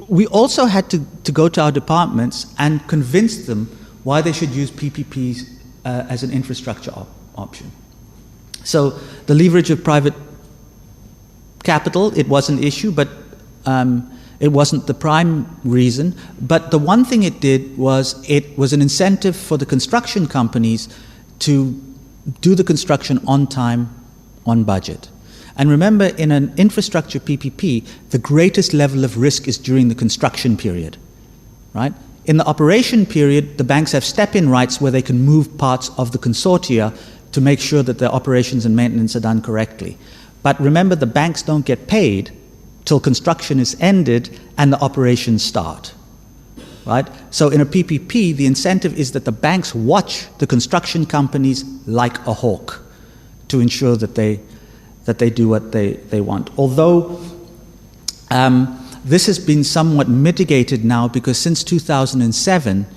we also had to go to our departments and convince them why they should use PPPs as an infrastructure option. So the leverage of private capital, it was an issue, but it wasn't the prime reason. But the one thing it did was it was an incentive for the construction companies to do the construction on time, on budget. And remember, in an infrastructure PPP, the greatest level of risk is during the construction period, right? In the operation period, the banks have step-in rights where they can move parts of the consortia to make sure that their operations and maintenance are done correctly. But remember, the banks don't get paid till construction is ended and the operations start, right? So in a PPP, the incentive is that the banks watch the construction companies like a hawk to ensure that they do what they want. Although this has been somewhat mitigated now, because since 2007,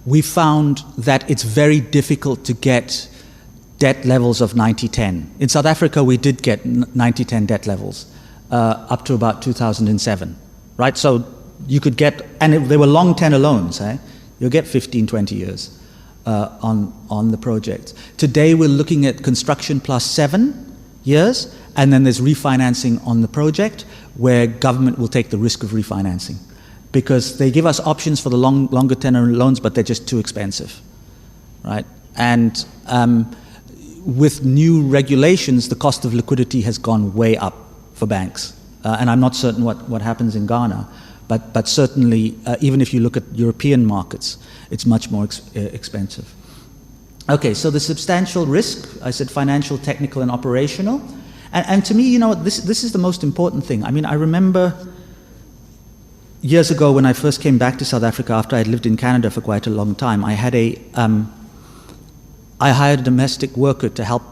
we found that it's very difficult to get debt levels of 90-10. In South Africa, we did get 90-10 debt levels up to about 2007, right? So you could get, and they were long tenor loans, eh? You'll get 15, 20 years on the project. Today, we're looking at construction plus 7 years, and then there's refinancing on the project, where government will take the risk of refinancing, because they give us options for the longer tenor loans, but they're just too expensive, right? And with new regulations, the cost of liquidity has gone way up for banks. And I'm not certain what happens in Ghana, but certainly, even if you look at European markets, it's much more expensive. Okay, so the substantial risk, I said financial, technical, and operational. And to me, you know, this is the most important thing. I mean, I remember years ago when I first came back to South Africa after I'd lived in Canada for quite a long time, I had I hired a domestic worker to help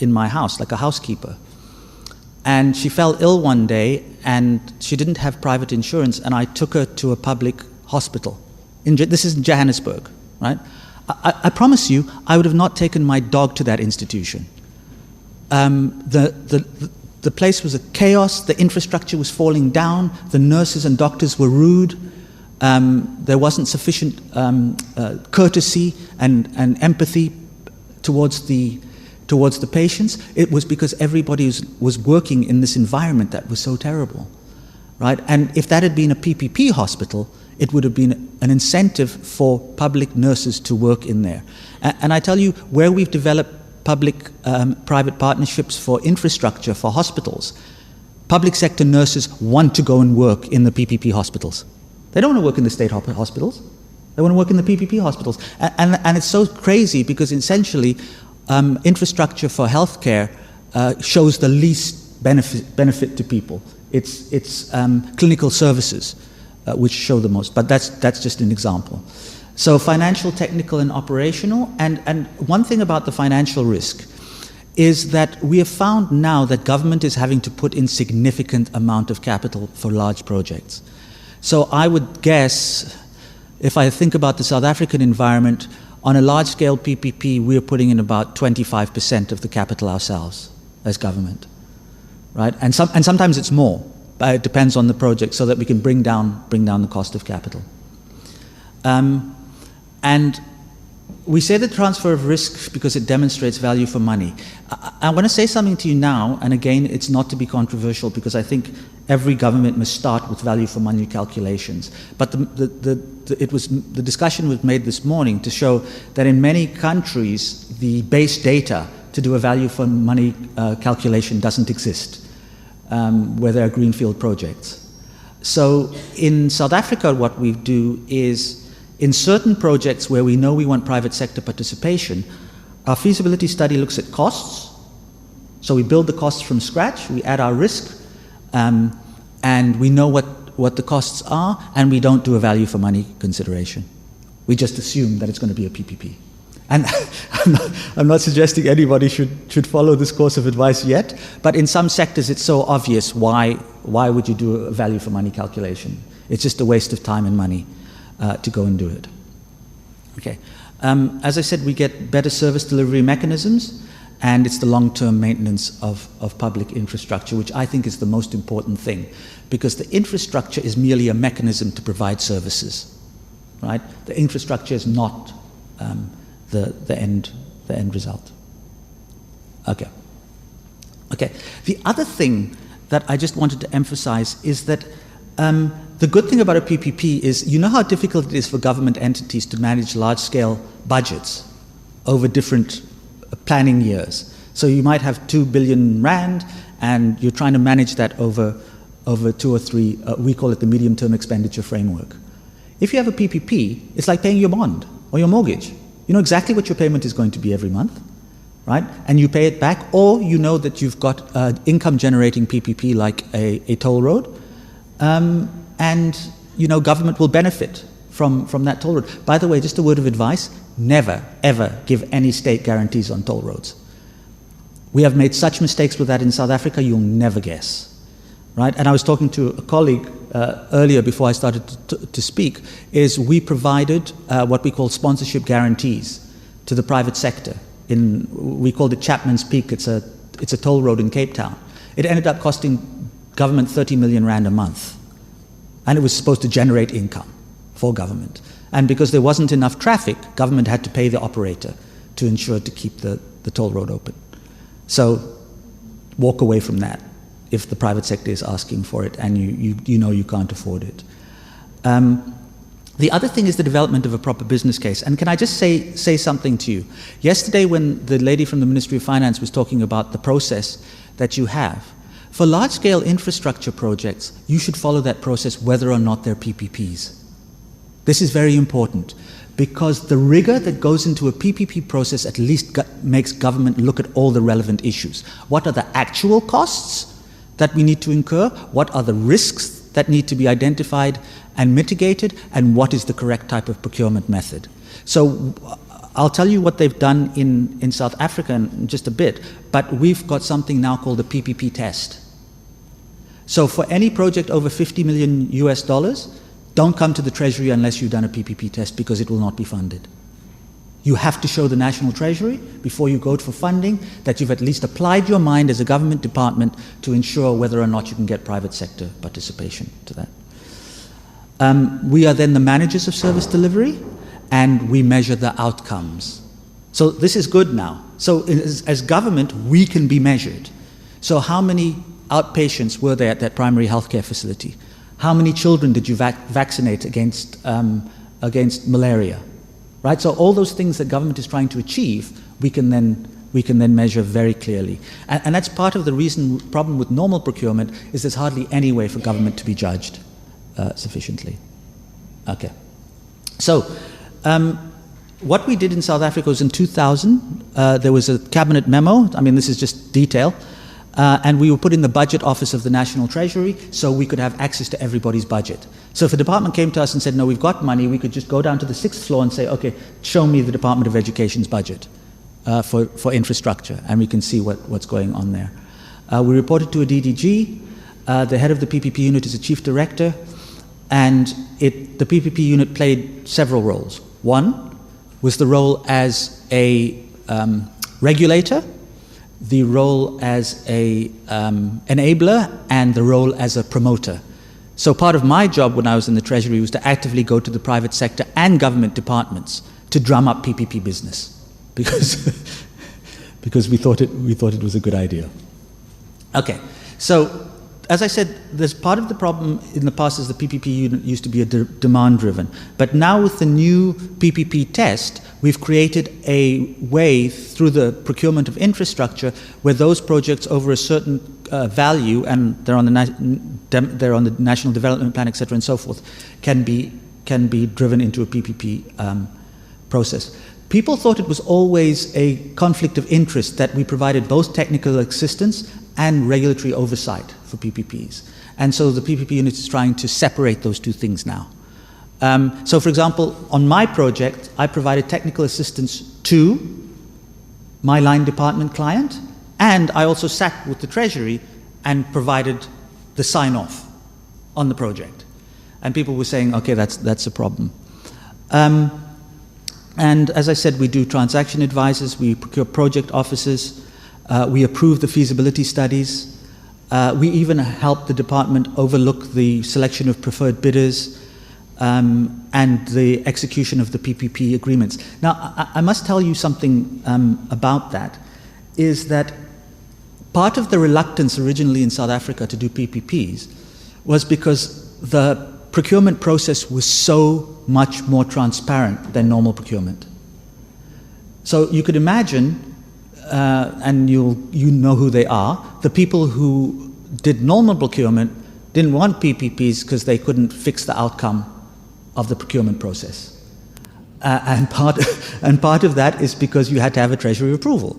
in my house, like a housekeeper. And she fell ill one day, and she didn't have private insurance, and I took her to a public hospital. This is in Johannesburg, right? I promise you, I would have not taken my dog to that institution. The place was a chaos, the infrastructure was falling down, the nurses and doctors were rude, there wasn't sufficient courtesy and empathy towards the patients. It was because everybody was working in this environment that was so terrible, right? And if that had been a PPP hospital, it would have been an incentive for public nurses to work in there. And I tell you, where we've developed public-private partnerships for infrastructure for hospitals, public sector nurses want to go and work in the PPP hospitals. They don't want to work in the state hospitals. They want to work in the PPP hospitals. And it's so crazy, because essentially infrastructure for healthcare shows the least benefit to people. It's clinical services which show the most, but that's just an example. So financial, technical, and operational. And one thing about the financial risk is that we have found now that government is having to put in significant amount of capital for large projects. So I would guess, if I think about the South African environment, on a large-scale PPP, we're putting in about 25% of the capital ourselves as government, right? And sometimes it's more, but it depends on the project, so that we can bring down the cost of capital. And we say the transfer of risk because it demonstrates value for money. I want to say something to you now, and again, it's not to be controversial, because I think every government must start with value for money calculations. But the discussion was made this morning to show that in many countries, the base data to do a value for money calculation doesn't exist, where there are greenfield projects. So in South Africa, what we do is, in certain projects where we know we want private sector participation, our feasibility study looks at costs. So we build the costs from scratch, we add our risk, and we know what the costs are, and we don't do a value for money consideration. We just assume that it's going to be a PPP. And I'm not suggesting anybody should follow this course of advice yet, but in some sectors it's so obvious, why would you do a value for money calculation? It's just a waste of time and money to go and do it. Okay. As I said, we get better service delivery mechanisms, and it's the long-term maintenance of public infrastructure, which I think is the most important thing, because the infrastructure is merely a mechanism to provide services, right? The infrastructure is not the end result. Okay. The other thing that I just wanted to emphasize is that the good thing about a PPP is, you know how difficult it is for government entities to manage large-scale budgets over different planning years. So you might have 2 billion rand, and you're trying to manage that over 2 or 3, we call it the medium-term expenditure framework. If you have a PPP, it's like paying your bond or your mortgage. You know exactly what your payment is going to be every month, right? And you pay it back, or you know that you've got income-generating PPP like a toll road, and government will benefit from that toll road. By the way, just a word of advice: never ever give any state guarantees on toll roads. We have made such mistakes with that in South Africa, you'll never guess. Right? And I was talking to a colleague earlier before I started to speak, is we provided what we call sponsorship guarantees to the private sector. We called it Chapman's Peak. It's a toll road in Cape Town. It ended up costing government 30 million rand a month. And it was supposed to generate income for government. And because there wasn't enough traffic, government had to pay the operator to ensure to keep the toll road open. So walk away from that if the private sector is asking for it and you know you can't afford it. The other thing is the development of a proper business case. And can I just say something to you? Yesterday when the lady from the Ministry of Finance was talking about the process that you have, for large-scale infrastructure projects, you should follow that process whether or not they're PPPs. This is very important, because the rigor that goes into a PPP process at least makes government look at all the relevant issues. What are the actual costs that we need to incur? What are the risks that need to be identified and mitigated? And what is the correct type of procurement method? So I'll tell you what they've done in South Africa in just a bit, but we've got something now called the PPP test. So for any project over $50 million US, don't come to the Treasury unless you've done a PPP test, because it will not be funded. You have to show the National Treasury before you go for funding that you've at least applied your mind as a government department to ensure whether or not you can get private sector participation to that. We are then the managers of service delivery, and we measure the outcomes. So this is good now. So as government, we can be measured. So how many outpatients were there at that primary healthcare facility? How many children did you vaccinate against malaria? Right? So all those things that government is trying to achieve, we can then measure very clearly. And that's part of the problem with normal procurement, is there's hardly any way for government to be judged sufficiently. Okay. So what we did in South Africa was in 2000, there was a cabinet memo. I mean, this is just detail. And we were put in the budget office of the National Treasury so we could have access to everybody's budget. So if a department came to us and said, no, we've got money, we could just go down to the 6th floor and say, okay, show me the Department of Education's budget for infrastructure, and we can see what's going on there. We reported to a DDG. The head of the PPP unit is a chief director, and the PPP unit played several roles. One was the role as a regulator, the role as a enabler, and the role as a promoter. So part of my job when I was in the Treasury was to actively go to the private sector and government departments to drum up PPP business, because we thought it was a good idea. Okay, so as I said, there's part of the problem in the past is the PPP unit used to be demand-driven, but now with the new PPP test, we've created a way through the procurement of infrastructure where those projects over a certain value, and they're on the National Development Plan, etc., and so forth, can be driven into a PPP process. People thought it was always a conflict of interest that we provided both technical assistance and regulatory oversight for PPPs. And so the PPP unit is trying to separate those two things now. So for example, on my project, I provided technical assistance to my line department client, and I also sat with the Treasury and provided the sign-off on the project. And people were saying, okay, that's a problem. And as I said, we do transaction advisors, we procure project officers, we approve the feasibility studies, we even help the department overlook the selection of preferred bidders, and the execution of the PPP agreements. Now, I must tell you something about that, is that part of the reluctance originally in South Africa to do PPPs was because the procurement process was so much more transparent than normal procurement. So you could imagine, and you know who they are, the people who did normal procurement didn't want PPPs because they couldn't fix the outcome of the procurement process. And part of that is because you had to have a Treasury approval.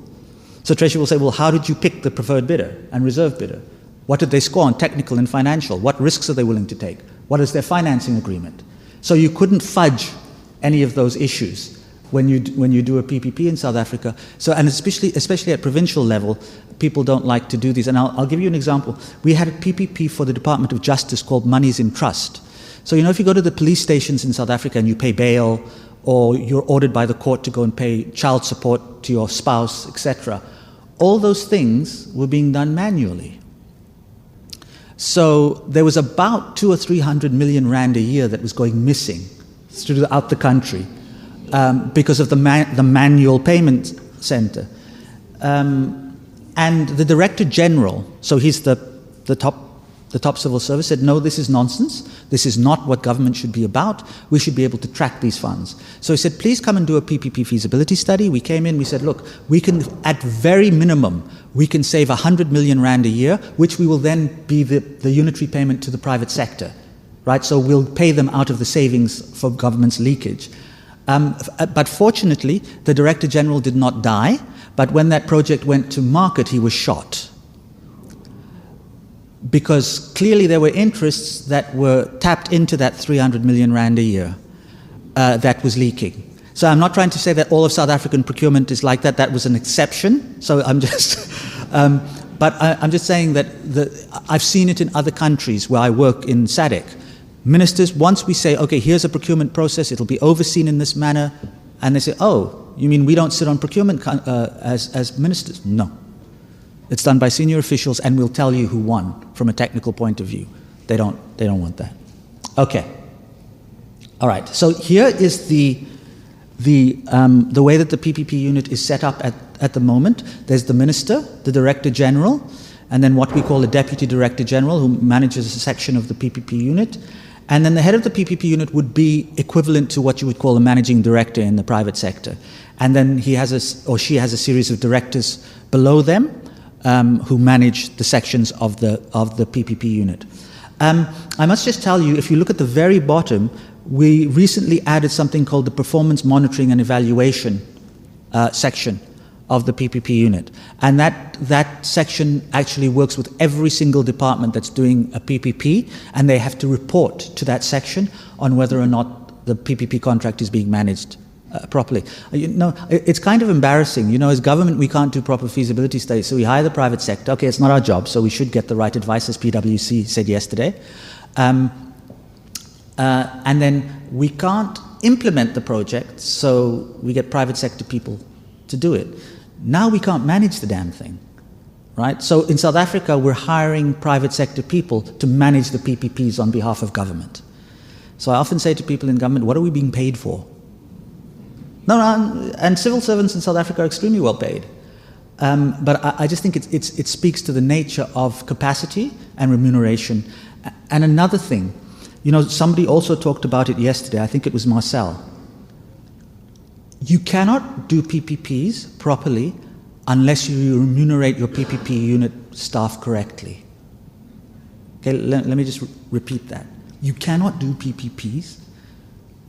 So Treasury will say, well, how did you pick the preferred bidder and reserve bidder? What did they score on technical and financial? What risks are they willing to take? What is their financing agreement? So you couldn't fudge any of those issues when you do a PPP in South Africa. So, and especially at provincial level, people don't like to do these. And I'll give you an example. We had a PPP for the Department of Justice called Monies in Trust. So, if you go to the police stations in South Africa and you pay bail, or you're ordered by the court to go and pay child support to your spouse, etc., all those things were being done manually. So there was about 200 or 300 million rand a year that was going missing throughout the country because of the manual payment center. And the Director General, so he's the top civil service, said, no, this is nonsense. This is not what government should be about. We should be able to track these funds. So he said, please come and do a PPP feasibility study. We came in, we said, look, we can, at very minimum, we can save 100 million rand a year, which we will then be the unitary payment to the private sector, right? So we'll pay them out of the savings for government's leakage. But fortunately, the Director General did not die, but when that project went to market, he was shot. Because clearly there were interests that were tapped into that 300 million rand a year that was leaking. So I'm not trying to say that all of South African procurement is like that. That was an exception. So I'm just, but I'm just saying that I've seen it in other countries where I work in SADC. Ministers, once we say, okay, here's a procurement process, it'll be overseen in this manner, and they say, oh, you mean we don't sit on procurement as ministers? No. It's done by senior officials, and we'll tell you who won from a technical point of view. They don't want that. Okay. All right. So here is the way that the PPP unit is set up at the moment. There's the minister, the Director General, and then what we call a Deputy Director General who manages a section of the PPP unit. And then the head of the PPP unit would be equivalent to what you would call a managing director in the private sector. And then he has or she has a series of directors below them who manage the sections of the PPP unit. I must just tell you, if you look at the very bottom, we recently added something called the Performance Monitoring and Evaluation section of the PPP unit. And that section actually works with every single department that's doing a PPP, and they have to report to that section on whether or not the PPP contract is being managed properly. It's kind of embarrassing. As government, we can't do proper feasibility studies, so we hire the private sector. Okay, it's not our job, so we should get the right advice, as PwC said yesterday. And then we can't implement the project, so we get private sector people to do it. Now we can't manage the damn thing, right? So in South Africa, we're hiring private sector people to manage the PPPs on behalf of government. So I often say to people in government, what are we being paid for? No, and civil servants in South Africa are extremely well paid. But I just think it speaks to the nature of capacity and remuneration. And another thing, somebody also talked about it yesterday, I think it was Marcel. You cannot do PPPs properly unless you remunerate your PPP unit staff correctly. Okay, let me just repeat that. You cannot do PPPs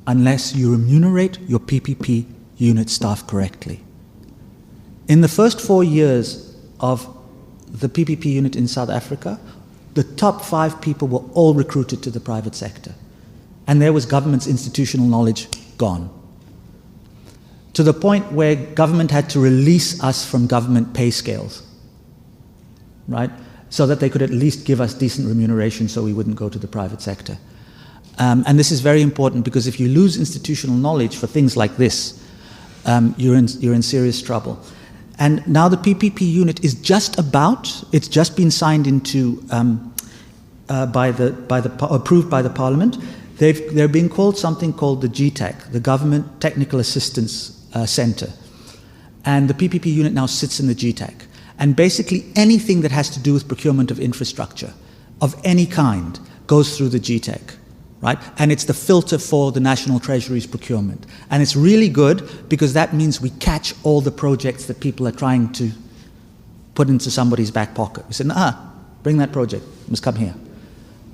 unless you remunerate your PPP unit staff correctly. In the first 4 years of the PPP unit in South Africa, the top 5 people were all recruited to the private sector. And there was government's institutional knowledge gone. To the point where government had to release us from government pay scales, right? So that they could at least give us decent remuneration so we wouldn't go to the private sector. And this is very important because if you lose institutional knowledge for things like this, you're in serious trouble. And now the PPP unit is it's just been signed into, approved by the Parliament. They're being called something called the GTAC, the Government Technical Assistance Center. And the PPP unit now sits in the GTAC. And basically anything that has to do with procurement of infrastructure of any kind goes through the GTAC. Right? And it's the filter for the National Treasury's procurement. And it's really good because that means we catch all the projects that people are trying to put into somebody's back pocket. We say, bring that project, it must come here.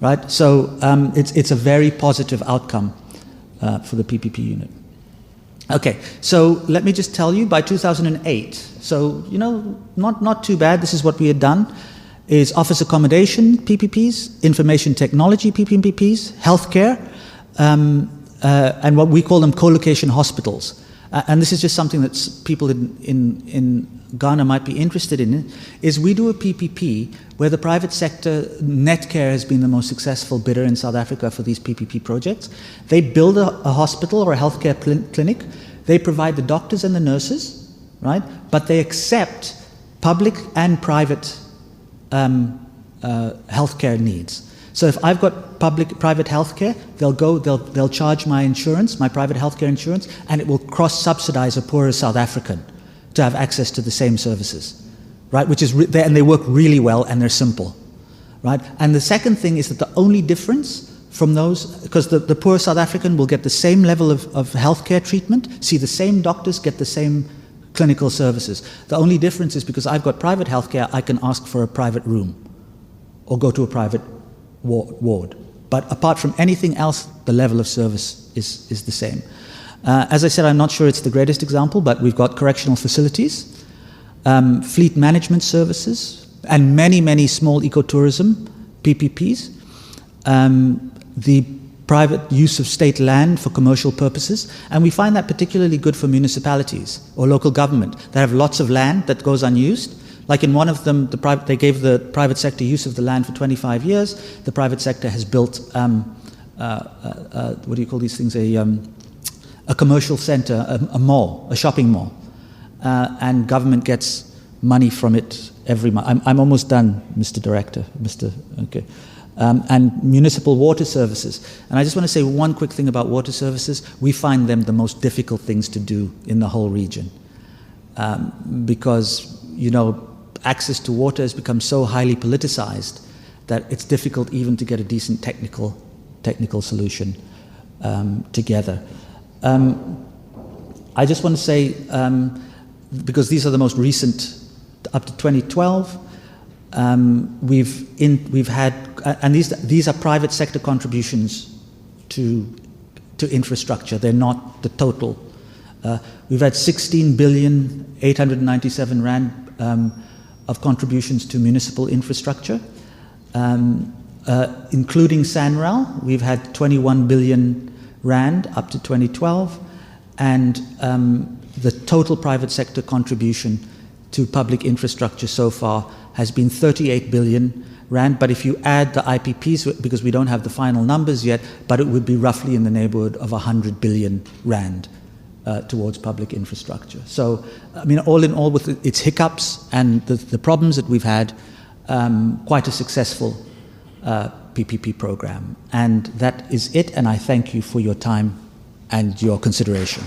Right? So it's a very positive outcome for the PPP unit. Okay, so let me just tell you, by 2008, so, not too bad, this is what we had done, is office accommodation PPPs, information technology PPPs, healthcare, and what we call them co-location hospitals. And this is just something that people in Ghana might be interested in, is we do a PPP where the private sector, Netcare has been the most successful bidder in South Africa for these PPP projects. They build a hospital or a healthcare clinic, they provide the doctors and the nurses, right? But they accept public and private healthcare needs. So if I've got private healthcare, they'll charge my insurance, my private healthcare insurance, and it will cross-subsidize a poorer South African to have access to the same services, right? Which is and they work really well and they're simple, right? And the second thing is that the only difference from those, because the poor South African will get the same level of healthcare treatment, see the same doctors, get the same clinical services. The only difference is because I've got private healthcare, I can ask for a private room or go to a private ward. But apart from anything else, the level of service is the same. As I said, I'm not sure it's the greatest example, but we've got correctional facilities, fleet management services, and many, many small ecotourism PPPs, the private use of state land for commercial purposes, and we find that particularly good for municipalities or local government that have lots of land that goes unused. Like in one of them, they gave the private sector use of the land for 25 years. The private sector has built, what do you call these things, a commercial center, a mall, a shopping mall. And government gets money from it every month. I'm almost done, Mr. Director. Okay. And municipal water services. And I just want to say one quick thing about water services. We find them the most difficult things to do in the whole region. Because, access to water has become so highly politicized that it's difficult even to get a decent technical solution together. I just want to say, because these are the most recent, up to 2012, we've had, and these are private sector contributions to infrastructure. They're not the total. We've had 16,897 rand of contributions to municipal infrastructure, including SANRAL. We've had 21 billion rand up to 2012, and the total private sector contribution to public infrastructure so far has been 38 billion rand, but if you add the IPPs, because we don't have the final numbers yet, but it would be roughly in the neighborhood of 100 billion rand towards public infrastructure. So, all in all, with its hiccups and the problems that we've had, quite a successful PPP program. And that is it, and I thank you for your time and your consideration.